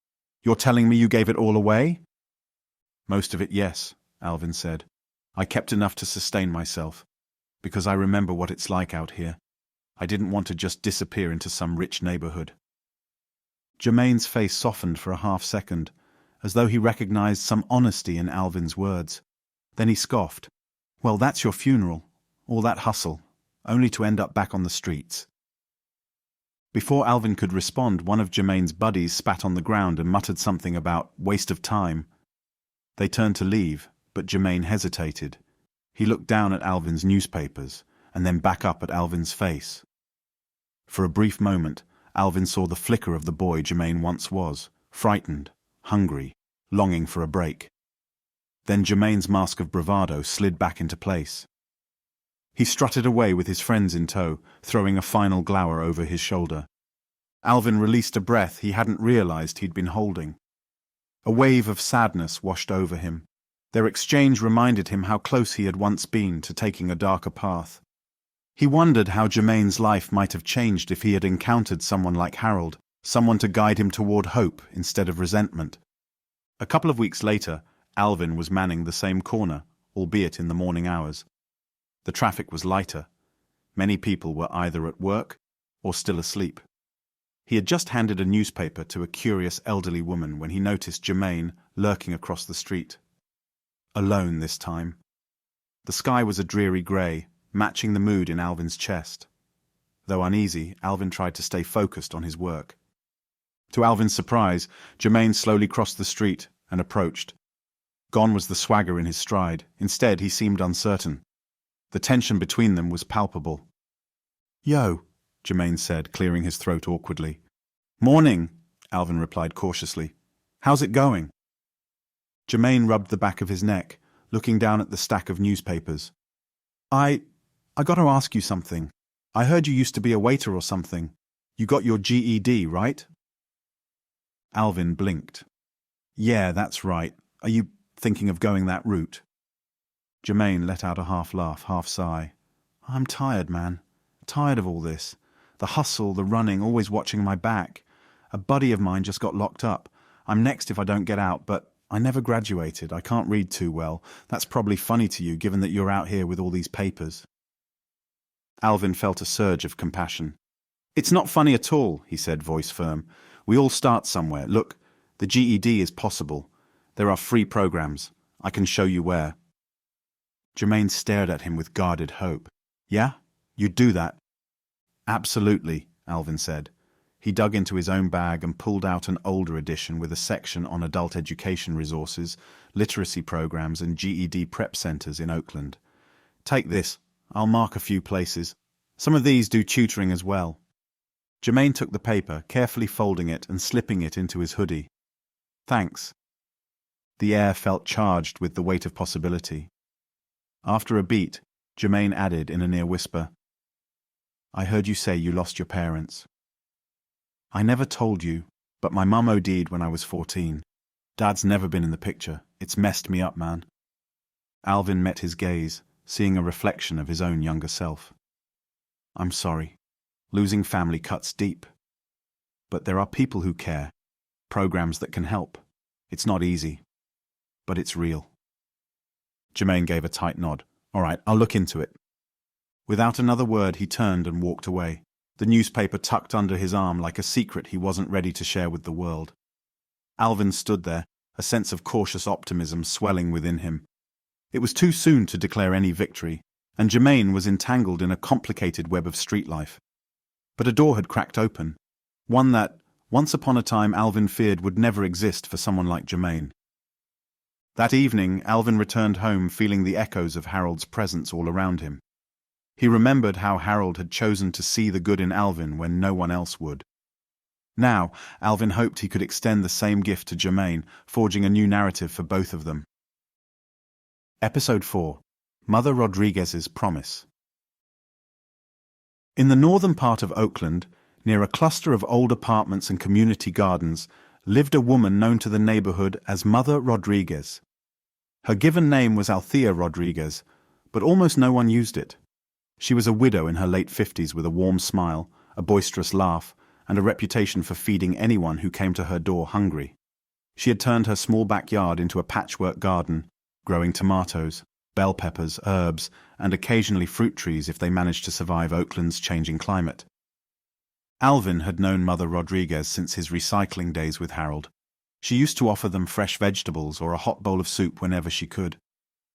You're telling me you gave it all away? Most of it, yes, Alvin said. I kept enough to sustain myself, because I remember what it's like out here. I didn't want to just disappear into some rich neighborhood. Jermaine's face softened for a half-second, as though he recognized some honesty in Alvin's words. Then he scoffed. Well, that's your funeral. All that hustle, only to end up back on the streets. Before Alvin could respond, one of Jermaine's buddies spat on the ground and muttered something about waste of time. They turned to leave, but Jermaine hesitated. He looked down at Alvin's newspapers, and then back up at Alvin's face. For a brief moment, Alvin saw the flicker of the boy Jermaine once was, frightened, hungry, longing for a break. Then Jermaine's mask of bravado slid back into place. He strutted away with his friends in tow, throwing a final glower over his shoulder. Alvin released a breath he hadn't realized he'd been holding. A wave of sadness washed over him. Their exchange reminded him how close he had once been to taking a darker path. He wondered how Jermaine's life might have changed if he had encountered someone like Harold, someone to guide him toward hope instead of resentment. A couple of weeks later, Alvin was manning the same corner, albeit in the morning hours. The traffic was lighter. Many people were either at work or still asleep. He had just handed a newspaper to a curious elderly woman when he noticed Jermaine lurking across the street. Alone this time. The sky was a dreary grey, matching the mood in Alvin's chest. Though uneasy, Alvin tried to stay focused on his work. To Alvin's surprise, Jermaine slowly crossed the street and approached. Gone was the swagger in his stride. Instead, he seemed uncertain. The tension between them was palpable. Yo, Jermaine said, clearing his throat awkwardly. Morning, Alvin replied cautiously. How's it going? Jermaine rubbed the back of his neck, looking down at the stack of newspapers. I got to ask you something. I heard you used to be a waiter or something. You got your GED, right? Alvin blinked. Yeah, that's right. Are you thinking of going that route? Jermaine let out a half-laugh, half-sigh. I'm tired, man. Tired of all this. The hustle, the running, always watching my back. A buddy of mine just got locked up. I'm next if I don't get out, but I never graduated. I can't read too well. That's probably funny to you, given that you're out here with all these papers. Alvin felt a surge of compassion. It's not funny at all, he said, voice firm. We all start somewhere. Look, the GED is possible. There are free programs. I can show you where. Jermaine stared at him with guarded hope. Yeah? You'd do that? Absolutely, Alvin said. He dug into his own bag and pulled out an older edition with a section on adult education resources, literacy programs and GED prep centers in Oakland. Take this. I'll mark a few places. Some of these do tutoring as well. Jermaine took the paper, carefully folding it and slipping it into his hoodie. Thanks. The air felt charged with the weight of possibility. After a beat, Jermaine added in a near whisper, I heard you say you lost your parents. I never told you, but my mum OD'd when I was 14. Dad's never been in the picture. It's messed me up, man. Alvin met his gaze, seeing a reflection of his own younger self. I'm sorry. Losing family cuts deep. But there are people who care, programs that can help. It's not easy, but it's real. Jermaine gave a tight nod. All right, I'll look into it. Without another word, he turned and walked away, the newspaper tucked under his arm like a secret he wasn't ready to share with the world. Alvin stood there, a sense of cautious optimism swelling within him. It was too soon to declare any victory, and Jermaine was entangled in a complicated web of street life. But a door had cracked open, one that, once upon a time, Alvin feared would never exist for someone like Jermaine. That evening, Alvin returned home feeling the echoes of Harold's presence all around him. He remembered how Harold had chosen to see the good in Alvin when no one else would. Now, Alvin hoped he could extend the same gift to Jermaine, forging a new narrative for both of them. Episode 4. Mother Rodriguez's Promise. In the northern part of Oakland, near a cluster of old apartments and community gardens, lived a woman known to the neighborhood as Mother Rodriguez. Her given name was Althea Rodriguez, but almost no one used it. She was a widow in her late 50s with a warm smile, a boisterous laugh, and a reputation for feeding anyone who came to her door hungry. She had turned her small backyard into a patchwork garden, growing tomatoes, bell peppers, herbs, and occasionally fruit trees if they managed to survive Oakland's changing climate. Alvin had known Mother Rodriguez since his recycling days with Harold. She used to offer them fresh vegetables or a hot bowl of soup whenever she could.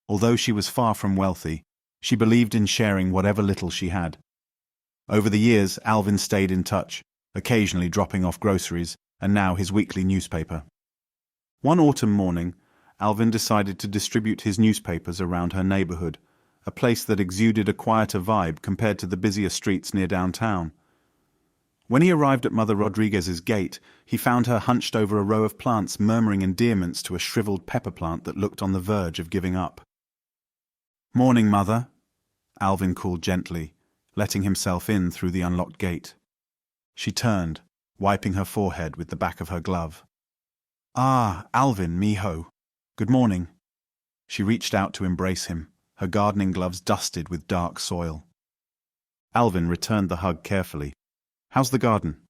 Although she was far from wealthy, she believed in sharing whatever little she had. Over the years, Alvin stayed in touch, occasionally dropping off groceries, and now his weekly newspaper. One autumn morning, Alvin decided to distribute his newspapers around her neighborhood, a place that exuded a quieter vibe compared to the busier streets near downtown. When he arrived at Mother Rodriguez's gate, he found her hunched over a row of plants murmuring endearments to a shriveled pepper plant that looked on the verge of giving up. "Morning, Mother," Alvin called gently, letting himself in through the unlocked gate. She turned, wiping her forehead with the back of her glove. "Ah, Alvin, mijo. Good morning." She reached out to embrace him, her gardening gloves dusted with dark soil. Alvin returned the hug carefully. "How's the garden?"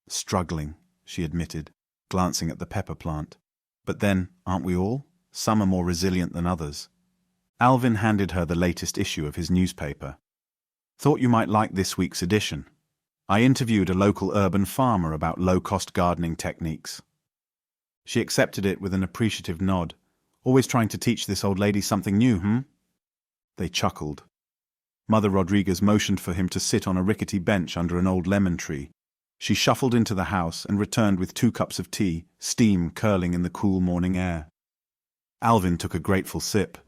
"Struggling," she admitted, glancing at the pepper plant. "But then, aren't we all? Some are more resilient than others." Alvin handed her the latest issue of his newspaper. "Thought you might like this week's edition. I interviewed a local urban farmer about low-cost gardening techniques." She accepted it with an appreciative nod. "Always trying to teach this old lady something new, They chuckled. Mother Rodriguez motioned for him to sit on a rickety bench under an old lemon tree. She shuffled into the house and returned with 2 cups of tea, steam curling in the cool morning air. Alvin took a grateful sip.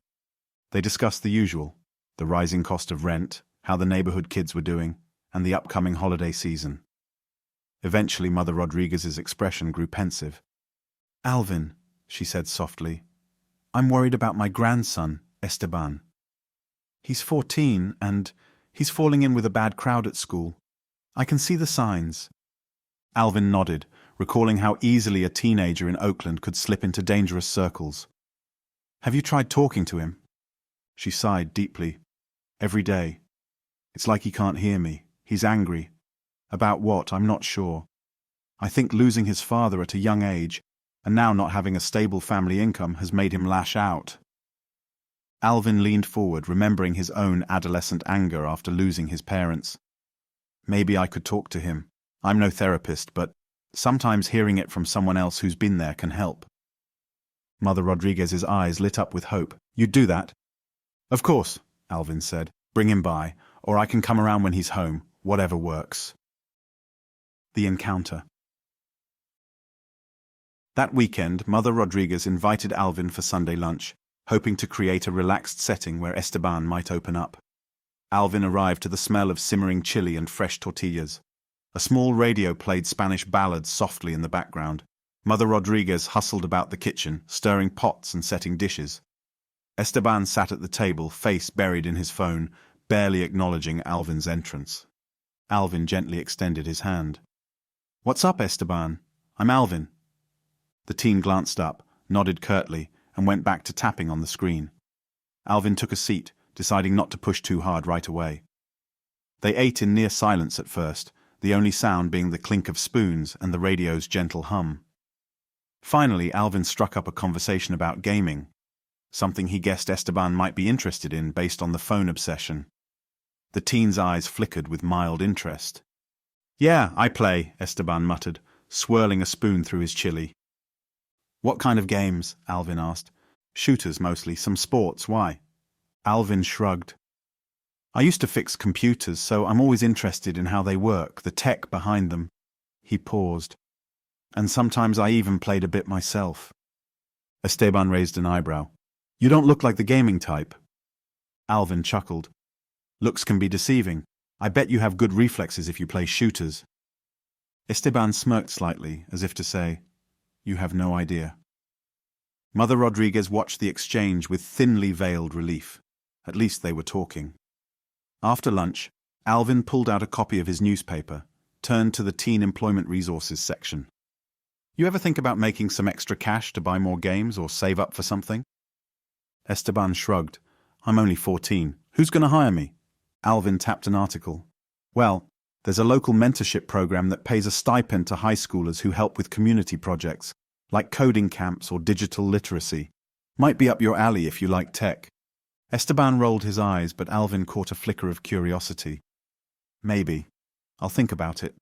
They discussed the usual, the rising cost of rent, how the neighborhood kids were doing, and the upcoming holiday season. Eventually, Mother Rodriguez's expression grew pensive. "Alvin," she said softly, "I'm worried about my grandson, Esteban. He's 14, and he's falling in with a bad crowd at school. I can see the signs." Alvin nodded, recalling how easily a teenager in Oakland could slip into dangerous circles. "Have you tried talking to him?" She sighed deeply. "Every day. It's like he can't hear me. He's angry. About what, I'm not sure. I think losing his father at a young age, and now not having a stable family income, has made him lash out." Alvin leaned forward, remembering his own adolescent anger after losing his parents. "Maybe I could talk to him. I'm no therapist, but sometimes hearing it from someone else who's been there can help." Mother Rodriguez's eyes lit up with hope. "You'd do that?" "Of course," Alvin said. "Bring him by, or I can come around when he's home, whatever works." The encounter. That weekend, Mother Rodriguez invited Alvin for Sunday lunch, hoping to create a relaxed setting where Esteban might open up. Alvin arrived to the smell of simmering chili and fresh tortillas. A small radio played Spanish ballads softly in the background. Mother Rodriguez hustled about the kitchen, stirring pots and setting dishes. Esteban sat at the table, face buried in his phone, barely acknowledging Alvin's entrance. Alvin gently extended his hand. "What's up, Esteban? I'm Alvin." The teen glanced up, nodded curtly, and went back to tapping on the screen. Alvin took a seat, deciding not to push too hard right away. They ate in near silence at first, the only sound being the clink of spoons and the radio's gentle hum. Finally, Alvin struck up a conversation about gaming, something he guessed Esteban might be interested in based on the phone obsession. The teen's eyes flickered with mild interest. "Yeah, I play," Esteban muttered, swirling a spoon through his chili. "What kind of games?" Alvin asked. "Shooters mostly, some sports, why?" Alvin shrugged. "I used to fix computers, so I'm always interested in how they work, the tech behind them." He paused. "And sometimes I even played a bit myself." Esteban raised an eyebrow. "You don't look like the gaming type." Alvin chuckled. "Looks can be deceiving. I bet you have good reflexes if you play shooters." Esteban smirked slightly, as if to say, "You have no idea." Mother Rodriguez watched the exchange with thinly veiled relief. At least they were talking. After lunch, Alvin pulled out a copy of his newspaper, turned to the Teen Employment Resources section. "You ever think about making some extra cash to buy more games or save up for something?" Esteban shrugged. "I'm only 14. Who's going to hire me?" Alvin tapped an article. "Well, there's a local mentorship program that pays a stipend to high schoolers who help with community projects, like coding camps or digital literacy. Might be up your alley if you like tech." Esteban rolled his eyes, but Alvin caught a flicker of curiosity. "Maybe. I'll think about it."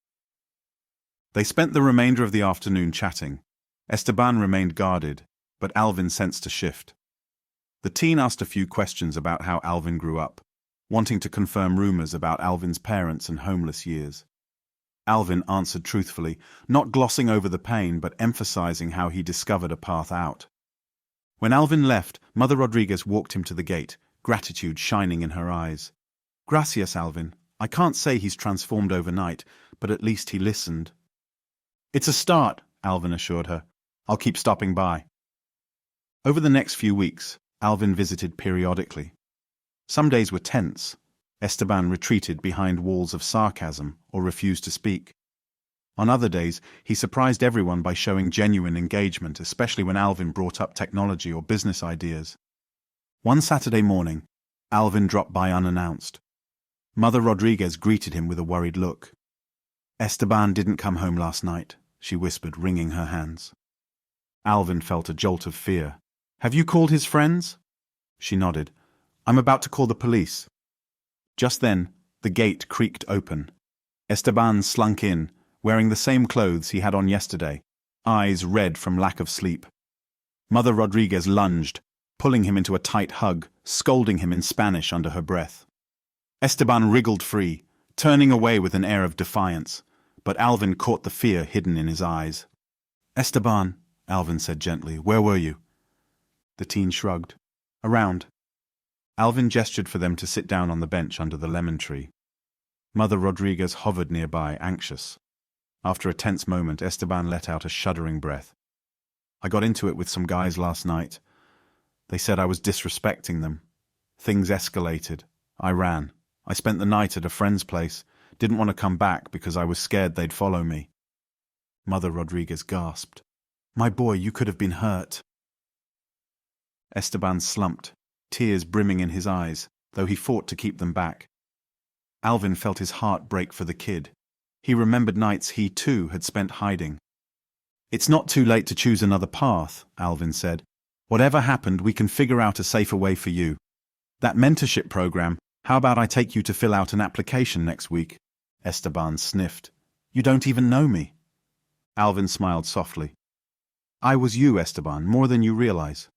They spent the remainder of the afternoon chatting. Esteban remained guarded, but Alvin sensed a shift. The teen asked a few questions about how Alvin grew up, wanting to confirm rumors about Alvin's parents and homeless years. Alvin answered truthfully, not glossing over the pain but emphasizing how he discovered a path out. When Alvin left, Mother Rodriguez walked him to the gate, gratitude shining in her eyes. "Gracias, Alvin. I can't say he's transformed overnight, but at least he listened." "It's a start," Alvin assured her. "I'll keep stopping by." Over the next few weeks, Alvin visited periodically. Some days were tense. Esteban retreated behind walls of sarcasm or refused to speak. On other days, he surprised everyone by showing genuine engagement, especially when Alvin brought up technology or business ideas. One Saturday morning, Alvin dropped by unannounced. Mother Rodriguez greeted him with a worried look. "Esteban didn't come home last night," she whispered, wringing her hands. Alvin felt a jolt of fear. "Have you called his friends?" She nodded. "I'm about to call the police." Just then, the gate creaked open. Esteban slunk in, wearing the same clothes he had on yesterday, eyes red from lack of sleep. Mother Rodriguez lunged, pulling him into a tight hug, scolding him in Spanish under her breath. Esteban wriggled free, turning away with an air of defiance, but Alvin caught the fear hidden in his eyes. "Esteban," Alvin said gently, "where were you?" The teen shrugged. "Around." Alvin gestured for them to sit down on the bench under the lemon tree. Mother Rodriguez hovered nearby, anxious. After a tense moment, Esteban let out a shuddering breath. "I got into it with some guys last night. They said I was disrespecting them. Things escalated. I ran. I spent the night at a friend's place. Didn't want to come back because I was scared they'd follow me." Mother Rodriguez gasped. "My boy, you could have been hurt." Esteban slumped, tears brimming in his eyes, though he fought to keep them back. Alvin felt his heart break for the kid. He remembered nights he, too, had spent hiding. "It's not too late to choose another path," Alvin said. "Whatever happened, we can figure out a safer way for you. That mentorship program, how about I take you to fill out an application next week?" Esteban sniffed. "You don't even know me." Alvin smiled softly. "I was you, Esteban, more than you realize."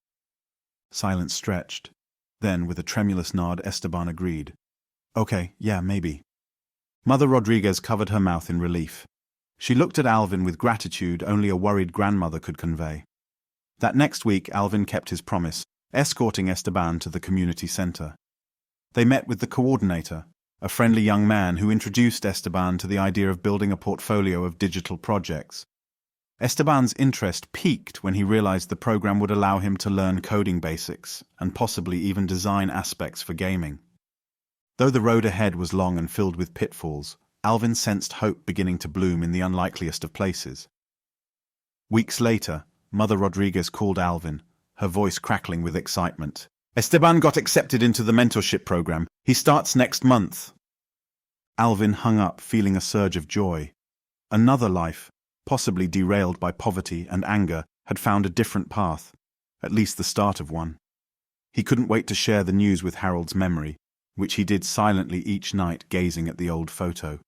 Silence stretched. Then, with a tremulous nod, Esteban agreed. "Okay, yeah, maybe." Mother Rodriguez covered her mouth in relief. She looked at Alvin with gratitude only a worried grandmother could convey. That next week, Alvin kept his promise, escorting Esteban to the community center. They met with the coordinator, a friendly young man who introduced Esteban to the idea of building a portfolio of digital projects. Esteban's interest peaked when he realized the program would allow him to learn coding basics and possibly even design aspects for gaming. Though the road ahead was long and filled with pitfalls, Alvin sensed hope beginning to bloom in the unlikeliest of places. Weeks later, Mother Rodriguez called Alvin, her voice crackling with excitement. "Esteban got accepted into the mentorship program. He starts next month." Alvin hung up, feeling a surge of joy. Another life, possibly derailed by poverty and anger, had found a different path, at least the start of one. He couldn't wait to share the news with Harold's memory, which he did silently each night gazing at the old photo.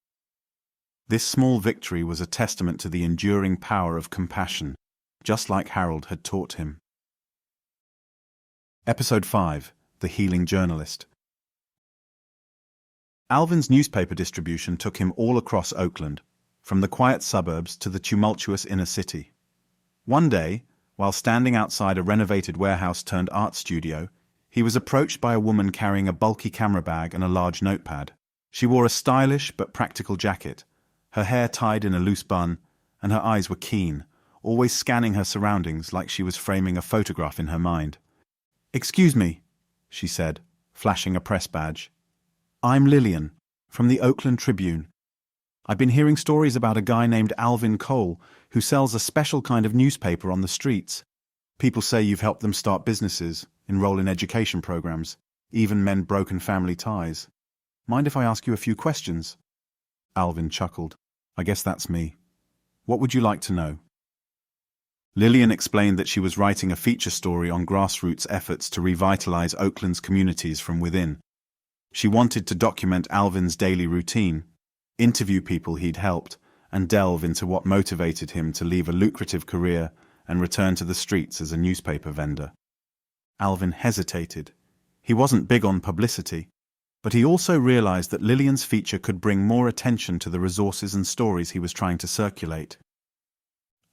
This small victory was a testament to the enduring power of compassion, just like Harold had taught him. Episode 5: The Healing Journalist. Alvin's newspaper distribution took him all across Oakland, from the quiet suburbs to the tumultuous inner city. One day, while standing outside a renovated warehouse-turned-art studio, he was approached by a woman carrying a bulky camera bag and a large notepad. She wore a stylish but practical jacket, her hair tied in a loose bun, and her eyes were keen, always scanning her surroundings like she was framing a photograph in her mind. "Excuse me," she said, flashing a press badge. "I'm Lillian, from the Oakland Tribune. I've been hearing stories about a guy named Alvin Cole who sells a special kind of newspaper on the streets. People say you've helped them start businesses, enroll in education programs, even mend broken family ties. Mind if I ask you a few questions?" Alvin chuckled. "I guess that's me. What would you like to know?" Lillian explained that she was writing a feature story on grassroots efforts to revitalize Oakland's communities from within. She wanted to document Alvin's daily routine, interview people he'd helped, and delve into what motivated him to leave a lucrative career and return to the streets as a newspaper vendor. Alvin hesitated. He wasn't big on publicity, but he also realized that Lillian's feature could bring more attention to the resources and stories he was trying to circulate.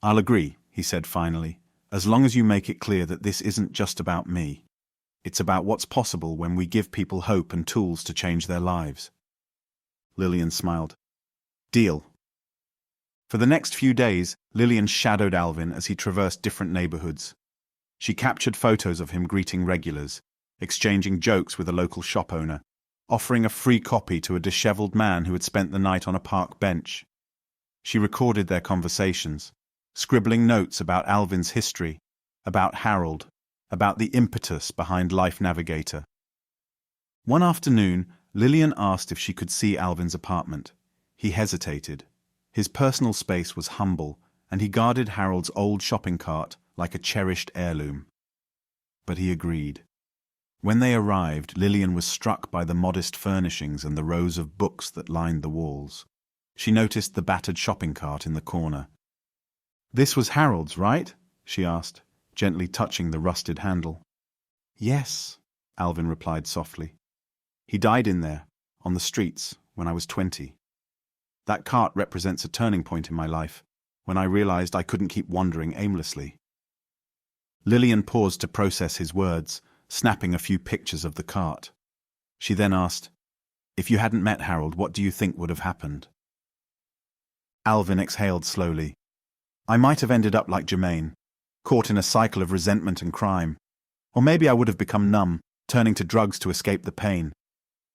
"I'll agree," he said finally, "as long as you make it clear that this isn't just about me. It's about what's possible when we give people hope and tools to change their lives." Lillian smiled. "Deal." For the next few days, Lillian shadowed Alvin as he traversed different neighborhoods. She captured photos of him greeting regulars, exchanging jokes with a local shop owner, offering a free copy to a disheveled man who had spent the night on a park bench. She recorded their conversations, scribbling notes about Alvin's history, about Harold, about the impetus behind Life Navigator. One afternoon, Lillian asked if she could see Alvin's apartment. He hesitated. His personal space was humble, and he guarded Harold's old shopping cart like a cherished heirloom. But he agreed. When they arrived, Lillian was struck by the modest furnishings and the rows of books that lined the walls. She noticed the battered shopping cart in the corner. "This was Harold's, right?" she asked, gently touching the rusted handle. "Yes," Alvin replied softly. "He died in there, on the streets, when I was 20. That cart represents a turning point in my life, when I realized I couldn't keep wandering aimlessly." Lillian paused to process his words, snapping a few pictures of the cart. She then asked, "If you hadn't met Harold, what do you think would have happened?" Alvin exhaled slowly. "I might have ended up like Jermaine, caught in a cycle of resentment and crime. Or maybe I would have become numb, turning to drugs to escape the pain.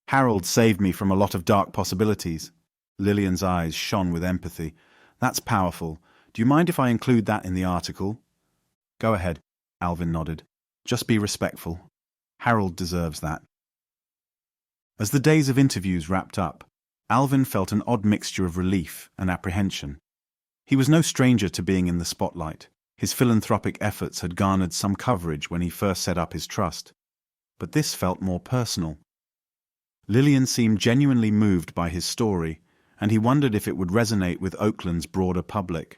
Harold saved me from a lot of dark possibilities." Lillian's eyes shone with empathy. "That's powerful. Do you mind if I include that in the article?" "Go ahead," Alvin nodded. "Just be respectful. Harold deserves that." As the days of interviews wrapped up, Alvin felt an odd mixture of relief and apprehension. He was no stranger to being in the spotlight. His philanthropic efforts had garnered some coverage when he first set up his trust. But this felt more personal. Lillian seemed genuinely moved by his story, and he wondered if it would resonate with Oakland's broader public.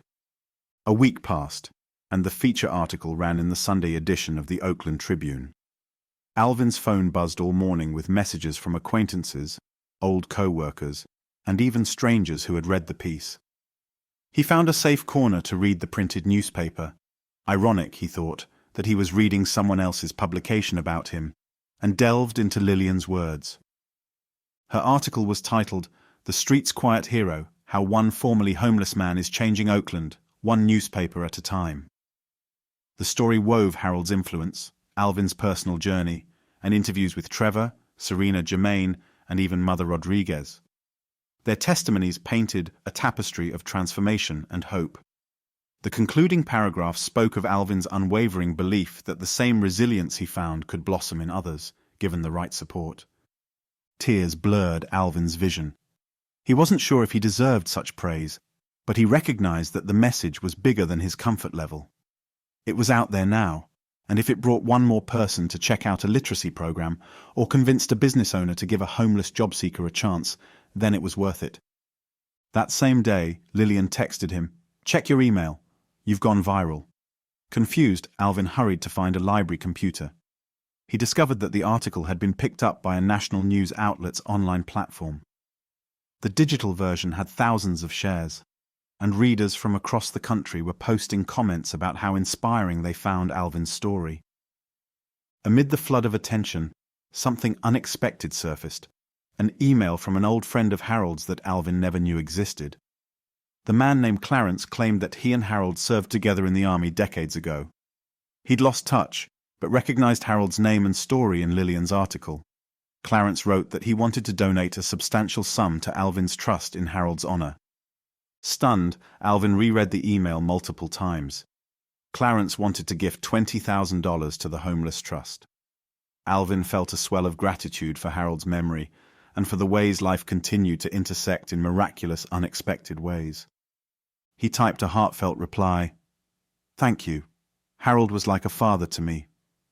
A week passed, and the feature article ran in the Sunday edition of the Oakland Tribune. Alvin's phone buzzed all morning with messages from acquaintances, old co-workers, and even strangers who had read the piece. He found a safe corner to read the printed newspaper. Ironic, he thought, that he was reading someone else's publication about him, and delved into Lillian's words. Her article was titled, "The Street's Quiet Hero, How One Formerly Homeless Man is Changing Oakland, One Newspaper at a Time." The story wove Harold's influence, Alvin's personal journey, and interviews with Trevor, Serena Germain, and even Mother Rodriguez. Their testimonies painted a tapestry of transformation and hope. The concluding paragraph spoke of Alvin's unwavering belief that the same resilience he found could blossom in others, given the right support. Tears blurred Alvin's vision. He wasn't sure if he deserved such praise, but he recognized that the message was bigger than his comfort level. It was out there now, and if it brought one more person to check out a literacy program or convinced a business owner to give a homeless job seeker a chance, then it was worth it. That same day, Lillian texted him, "Check your email. You've gone viral." Confused, Alvin hurried to find a library computer. He discovered that the article had been picked up by a national news outlet's online platform. The digital version had thousands of shares, and readers from across the country were posting comments about how inspiring they found Alvin's story. Amid the flood of attention, something unexpected surfaced, an email from an old friend of Harold's that Alvin never knew existed. The man named Clarence claimed that he and Harold served together in the army decades ago. He'd lost touch, but recognized Harold's name and story in Lillian's article. Clarence wrote that he wanted to donate a substantial sum to Alvin's trust in Harold's honor. Stunned, Alvin reread the email multiple times. Clarence wanted to gift $20,000 to the Homeless Trust. Alvin felt a swell of gratitude for Harold's memory and for the ways life continued to intersect in miraculous, unexpected ways. He typed a heartfelt reply. "Thank you. Harold was like a father to me.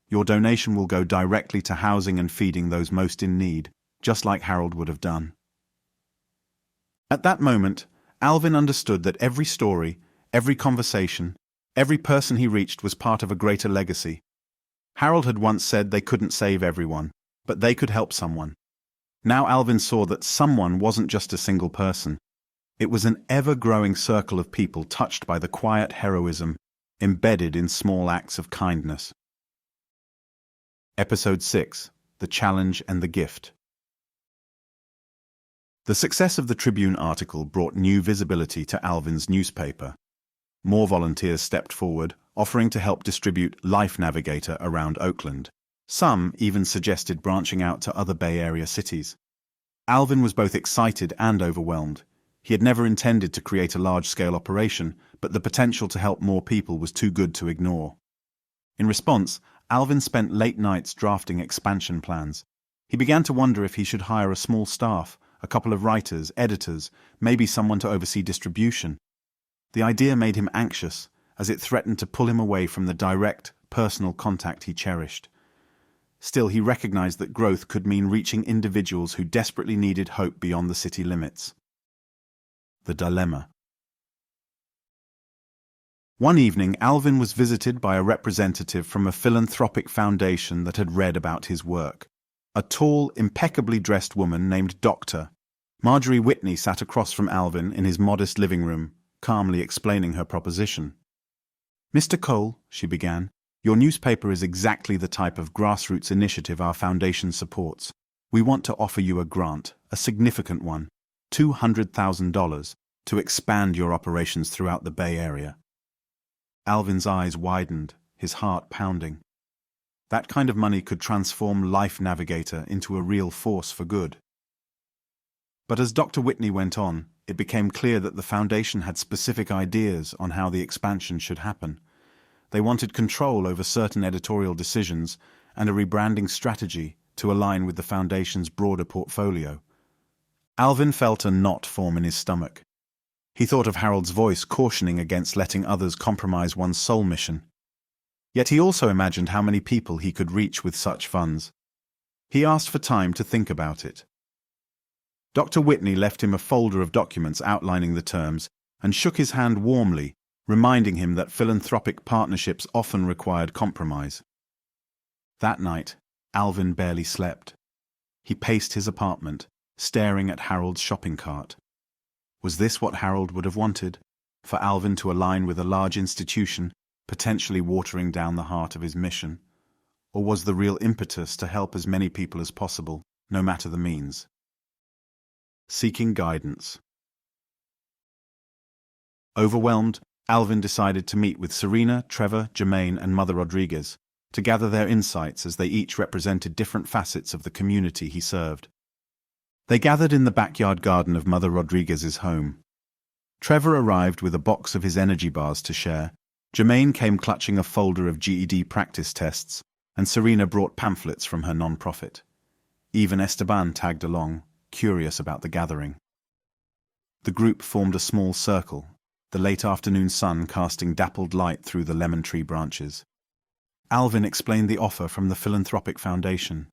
Your donation will go directly to housing and feeding those most in need, just like Harold would have done." At that moment, Alvin understood that every story, every conversation, every person he reached was part of a greater legacy. Harold had once said they couldn't save everyone, but they could help someone. Now Alvin saw that someone wasn't just a single person. It was an ever-growing circle of people touched by the quiet heroism embedded in small acts of kindness. Episode 6: The Challenge and the Gift. The success of the Tribune article brought new visibility to Alvin's newspaper. More volunteers stepped forward, offering to help distribute Life Navigator around Oakland. Some even suggested branching out to other Bay Area cities. Alvin was both excited and overwhelmed. He had never intended to create a large-scale operation, but the potential to help more people was too good to ignore. In response, Alvin spent late nights drafting expansion plans. He began to wonder if he should hire a small staff, a couple of writers, editors, maybe someone to oversee distribution. The idea made him anxious, as it threatened to pull him away from the direct, personal contact he cherished. Still, he recognized that growth could mean reaching individuals who desperately needed hope beyond the city limits. The dilemma. One evening, Alvin was visited by a representative from a philanthropic foundation that had read about his work. A tall, impeccably dressed woman named Dr. Marjorie Whitney sat across from Alvin in his modest living room, calmly explaining her proposition. "Mr. Cole," she began, "your newspaper is exactly the type of grassroots initiative our foundation supports. We want to offer you a grant, a significant one, $200,000, to expand your operations throughout the Bay Area." Alvin's eyes widened, his heart pounding. That kind of money could transform Life Navigator into a real force for good. But as Dr. Whitney went on, it became clear that the foundation had specific ideas on how the expansion should happen. They wanted control over certain editorial decisions and a rebranding strategy to align with the foundation's broader portfolio. Alvin felt a knot form in his stomach. He thought of Harold's voice cautioning against letting others compromise one's sole mission. Yet he also imagined how many people he could reach with such funds. He asked for time to think about it. Dr. Whitney left him a folder of documents outlining the terms and shook his hand warmly, reminding him that philanthropic partnerships often required compromise. That night, Alvin barely slept. He paced his apartment, staring at Harold's shopping cart. Was this what Harold would have wanted? For Alvin to align with a large institution, potentially watering down the heart of his mission? Or was the real impetus to help as many people as possible, no matter the means? Seeking guidance. Overwhelmed, Alvin decided to meet with Serena, Trevor, Jermaine, and Mother Rodriguez to gather their insights as they each represented different facets of the community he served. They gathered in the backyard garden of Mother Rodriguez's home. Trevor arrived with a box of his energy bars to share, Jermaine came clutching a folder of GED practice tests, and Serena brought pamphlets from her non-profit. Even Esteban tagged along, curious about the gathering. The group formed a small circle, the late afternoon sun casting dappled light through the lemon tree branches. Alvin explained the offer from the philanthropic foundation.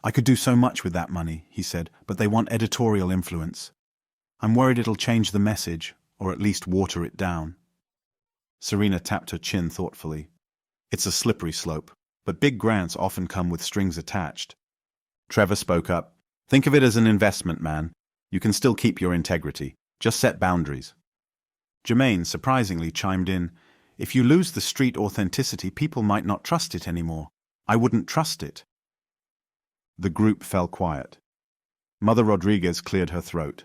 "I could do so much with that money," he said, "but they want editorial influence. I'm worried it'll change the message, or at least water it down." Serena tapped her chin thoughtfully. "It's a slippery slope, but big grants often come with strings attached." Trevor spoke up. "Think of it as an investment, man. You can still keep your integrity. Just set boundaries." Jermaine surprisingly chimed in. "If you lose the street authenticity, people might not trust it anymore. I wouldn't trust it." The group fell quiet. Mother Rodriguez cleared her throat.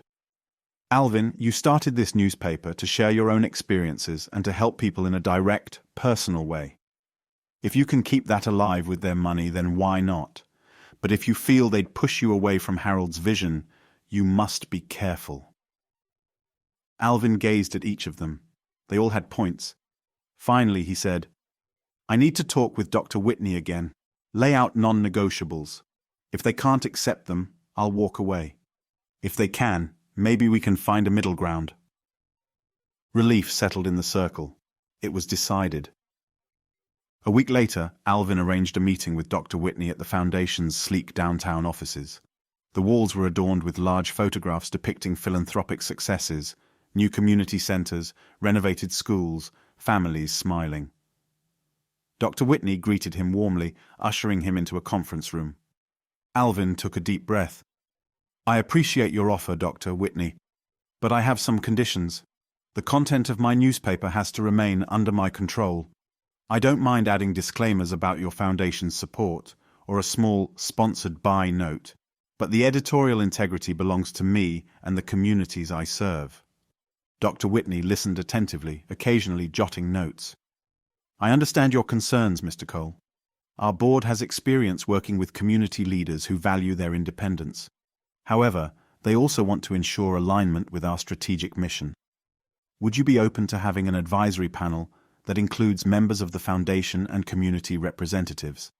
"Alvin, you started this newspaper to share your own experiences and to help people in a direct, personal way. If you can keep that alive with their money, then why not? But if you feel they'd push you away from Harold's vision, you must be careful." Alvin gazed at each of them. They all had points. Finally, he said, "I need to talk with Dr. Whitney again. Lay out non-negotiables. If they can't accept them, I'll walk away. If they can, maybe we can find a middle ground." Relief settled in the circle. It was decided. A week later, Alvin arranged a meeting with Dr. Whitney at the Foundation's sleek downtown offices. The walls were adorned with large photographs depicting philanthropic successes, new community centers, renovated schools, families smiling. Dr. Whitney greeted him warmly, ushering him into a conference room. Alvin took a deep breath. "I appreciate your offer, Dr. Whitney, but I have some conditions. The content of my newspaper has to remain under my control. I don't mind adding disclaimers about your foundation's support, or a small sponsored by note, but the editorial integrity belongs to me and the communities I serve." Dr. Whitney listened attentively, occasionally jotting notes. "I understand your concerns, Mr. Cole. Our board has experience working with community leaders who value their independence. However, they also want to ensure alignment with our strategic mission. Would you be open to having an advisory panel that includes members of the foundation and community representatives?"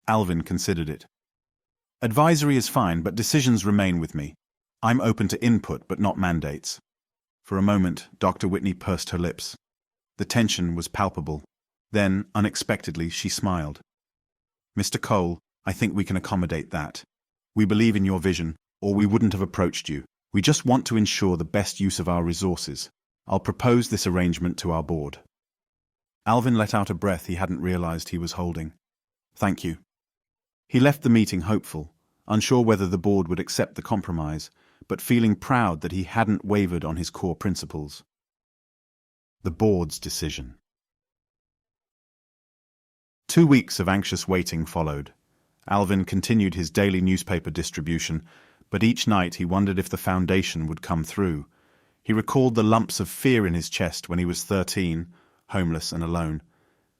Alvin considered it. "Advisory is fine, but decisions remain with me. I'm open to input, but not mandates." For a moment, Dr. Whitney pursed her lips. The tension was palpable. Then, unexpectedly, she smiled. "Mr. Cole, I think we can accommodate that. We believe in your vision, or we wouldn't have approached you. We just want to ensure the best use of our resources. I'll propose this arrangement to our board." Alvin let out a breath he hadn't realized he was holding. "Thank you." He left the meeting hopeful, unsure whether the board would accept the compromise, but feeling proud that he hadn't wavered on his core principles. The board's decision. 2 weeks of anxious waiting followed. Alvin continued his daily newspaper distribution, but each night he wondered if the foundation would come through. He recalled the lumps of fear in his chest when he was 13, homeless and alone.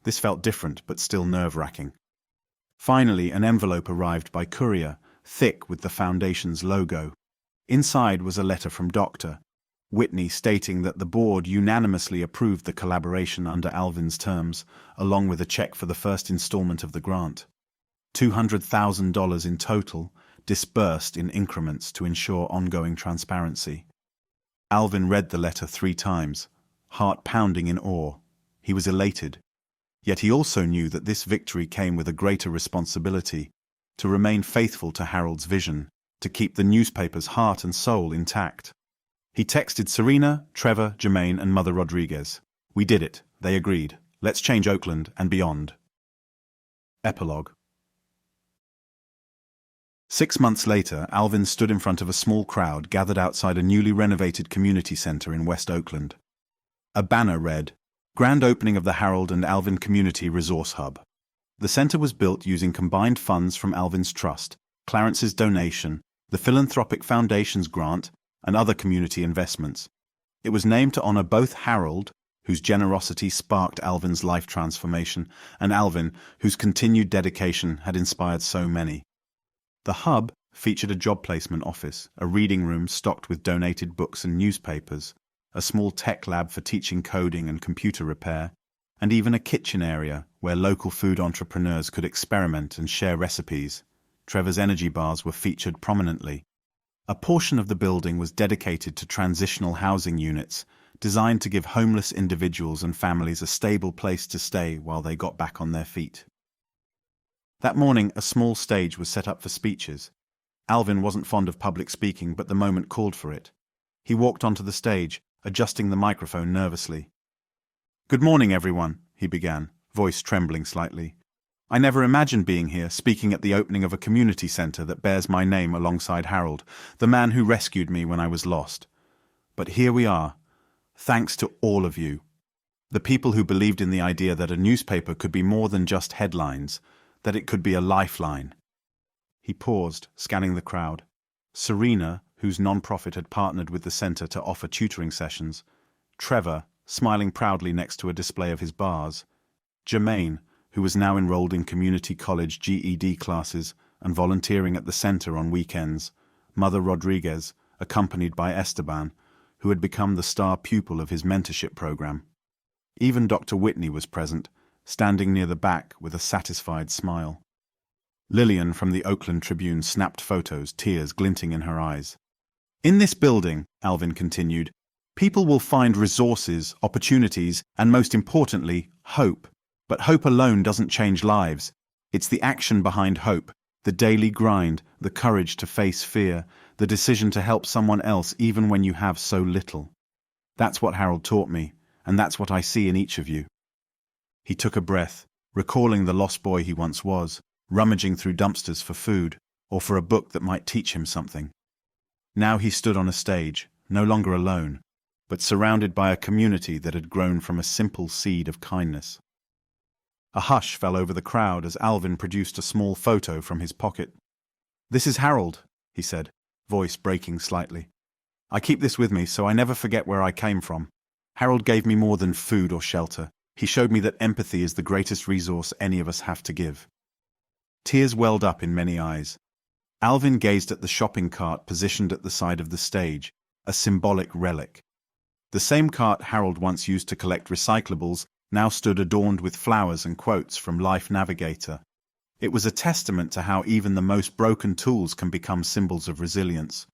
This felt different, but still nerve-wracking. Finally, an envelope arrived by courier, thick with the foundation's logo. Inside was a letter from Dr. Whitney stating that the board unanimously approved the collaboration under Alvin's terms, along with a check for the first installment of the grant. $200,000 in total, disbursed in increments to ensure ongoing transparency. Alvin read the letter 3 times, heart pounding in awe. He was elated. Yet he also knew that this victory came with a greater responsibility, to remain faithful to Harold's vision, to keep the newspaper's heart and soul intact. He texted Serena, Trevor, Jermaine, and Mother Rodriguez. "We did it. They agreed. Let's change Oakland and beyond." Epilogue. 6 months later, Alvin stood in front of a small crowd gathered outside a newly renovated community center in West Oakland. A banner read, "Grand Opening of the Harold and Alvin Community Resource Hub." The center was built using combined funds from Alvin's trust, Clarence's donation, the Philanthropic Foundation's grant, and other community investments. It was named to honor both Harold, whose generosity sparked Alvin's life transformation, and Alvin, whose continued dedication had inspired so many. The hub featured a job placement office, a reading room stocked with donated books and newspapers, a small tech lab for teaching coding and computer repair, and even a kitchen area where local food entrepreneurs could experiment and share recipes. Trevor's energy bars were featured prominently. A portion of the building was dedicated to transitional housing units, designed to give homeless individuals and families a stable place to stay while they got back on their feet. That morning, a small stage was set up for speeches. Alvin wasn't fond of public speaking, but the moment called for it. He walked onto the stage, adjusting the microphone nervously. "Good morning, everyone," he began, voice trembling slightly. "I never imagined being here, speaking at the opening of a community center that bears my name alongside Harold, the man who rescued me when I was lost. But here we are, thanks to all of you. The people who believed in the idea that a newspaper could be more than just headlines, that it could be a lifeline." He paused, scanning the crowd. Serena, whose non-profit had partnered with the center to offer tutoring sessions, Trevor, smiling proudly next to a display of his bars, Jermaine, who was now enrolled in community college GED classes and volunteering at the center on weekends, Mother Rodriguez, accompanied by Esteban, who had become the star pupil of his mentorship program. Even Dr. Whitney was present, standing near the back with a satisfied smile. Lillian from the Oakland Tribune snapped photos, tears glinting in her eyes. "In this building," Alvin continued, "people will find resources, opportunities, and most importantly, hope. But hope alone doesn't change lives. It's the action behind hope, the daily grind, the courage to face fear, the decision to help someone else even when you have so little. That's what Harold taught me, and that's what I see in each of you." He took a breath, recalling the lost boy he once was, rummaging through dumpsters for food, or for a book that might teach him something. Now he stood on a stage, no longer alone, but surrounded by a community that had grown from a simple seed of kindness. A hush fell over the crowd as Alvin produced a small photo from his pocket. "This is Harold," he said, voice breaking slightly. "I keep this with me so I never forget where I came from. Harold gave me more than food or shelter. He showed me that empathy is the greatest resource any of us have to give." Tears welled up in many eyes. Alvin gazed at the shopping cart positioned at the side of the stage, a symbolic relic. The same cart Harold once used to collect recyclables now stood adorned with flowers and quotes from Life Navigator. It was a testament to how even the most broken tools can become symbols of resilience.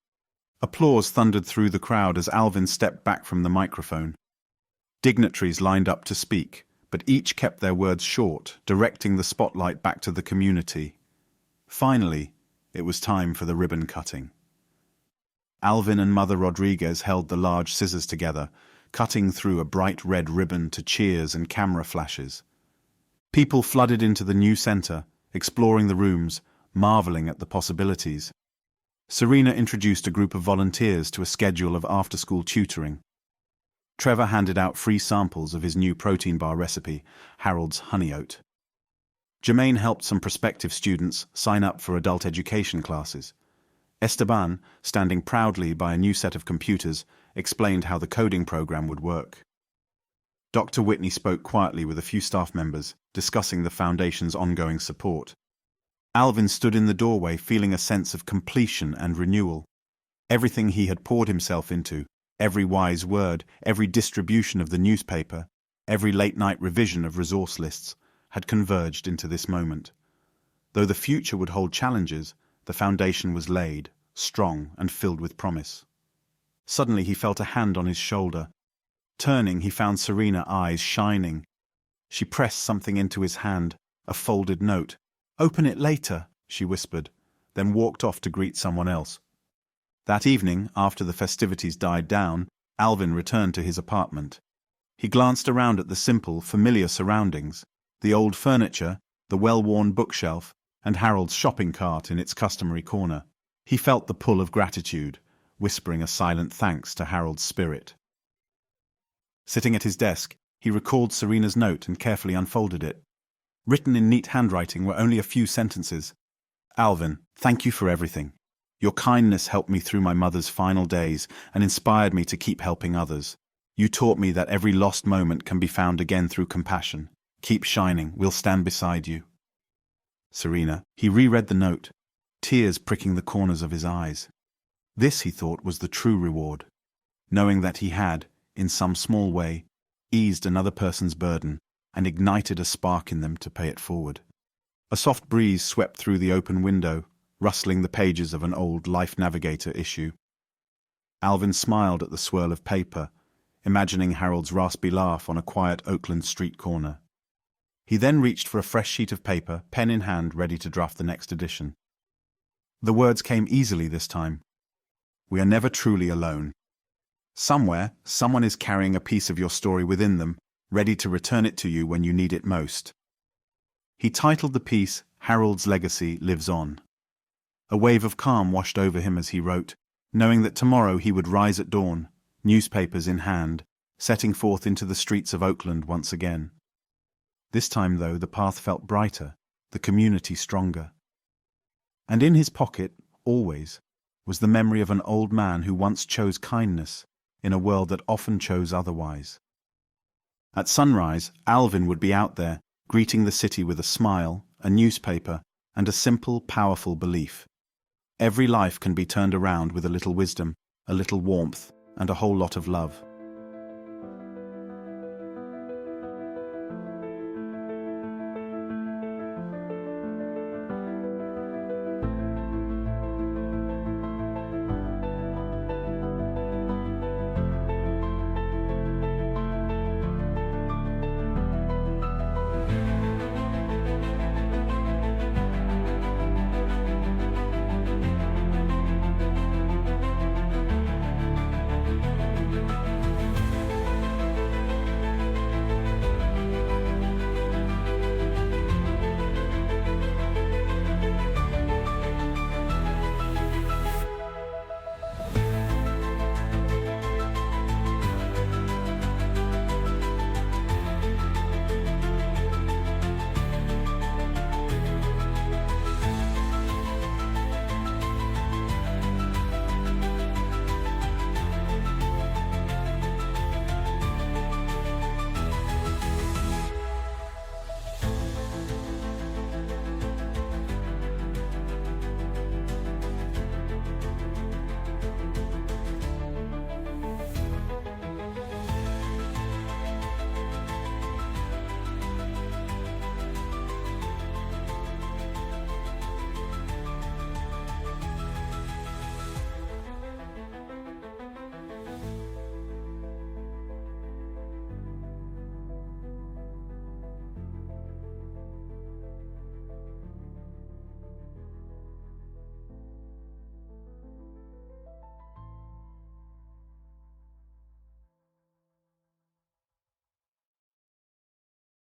Applause thundered through the crowd as Alvin stepped back from the microphone. Dignitaries lined up to speak, but each kept their words short, directing the spotlight back to the community. Finally, it was time for the ribbon cutting. Alvin and Mother Rodriguez held the large scissors together, cutting through a bright red ribbon to cheers and camera flashes. People flooded into the new center, exploring the rooms, marveling at the possibilities. Serena introduced a group of volunteers to a schedule of after-school tutoring. Trevor handed out free samples of his new protein bar recipe, Harold's Honey Oat. Jermaine helped some prospective students sign up for adult education classes. Esteban, standing proudly by a new set of computers, explained how the coding program would work. Dr. Whitney spoke quietly with a few staff members, discussing the Foundation's ongoing support. Alvin stood in the doorway feeling a sense of completion and renewal. Everything he had poured himself into, every wise word, every distribution of the newspaper, every late-night revision of resource lists, had converged into this moment. Though the future would hold challenges, the foundation was laid, strong and filled with promise. Suddenly he felt a hand on his shoulder. Turning, he found Serena's eyes shining. She pressed something into his hand, a folded note. "Open it later," she whispered, then walked off to greet someone else. That evening, after the festivities died down, Alvin returned to his apartment. He glanced around at the simple, familiar surroundings, the old furniture, the well-worn bookshelf, and Harold's shopping cart in its customary corner. He felt the pull of gratitude, whispering a silent thanks to Harold's spirit. Sitting at his desk, he recalled Serena's note and carefully unfolded it. Written in neat handwriting were only a few sentences. "Alvin, thank you for everything. Your kindness helped me through my mother's final days and inspired me to keep helping others. You taught me that every lost moment can be found again through compassion. Keep shining, we'll stand beside you." Serena, he reread the note, tears pricking the corners of his eyes. This, he thought, was the true reward, knowing that he had, in some small way, eased another person's burden and ignited a spark in them to pay it forward. A soft breeze swept through the open window, rustling the pages of an old Life Navigator issue. Alvin smiled at the swirl of paper, imagining Harold's raspy laugh on a quiet Oakland street corner. He then reached for a fresh sheet of paper, pen in hand, ready to draft the next edition. The words came easily this time. We are never truly alone. Somewhere, someone is carrying a piece of your story within them, ready to return it to you when you need it most. He titled the piece, Harold's Legacy Lives On. A wave of calm washed over him as he wrote, knowing that tomorrow he would rise at dawn, newspapers in hand, setting forth into the streets of Oakland once again. This time, though, the path felt brighter, the community stronger. And in his pocket, always, was the memory of an old man who once chose kindness in a world that often chose otherwise. At sunrise, Alvin would be out there, greeting the city with a smile, a newspaper, and a simple, powerful belief. Every life can be turned around with a little wisdom, a little warmth, and a whole lot of love.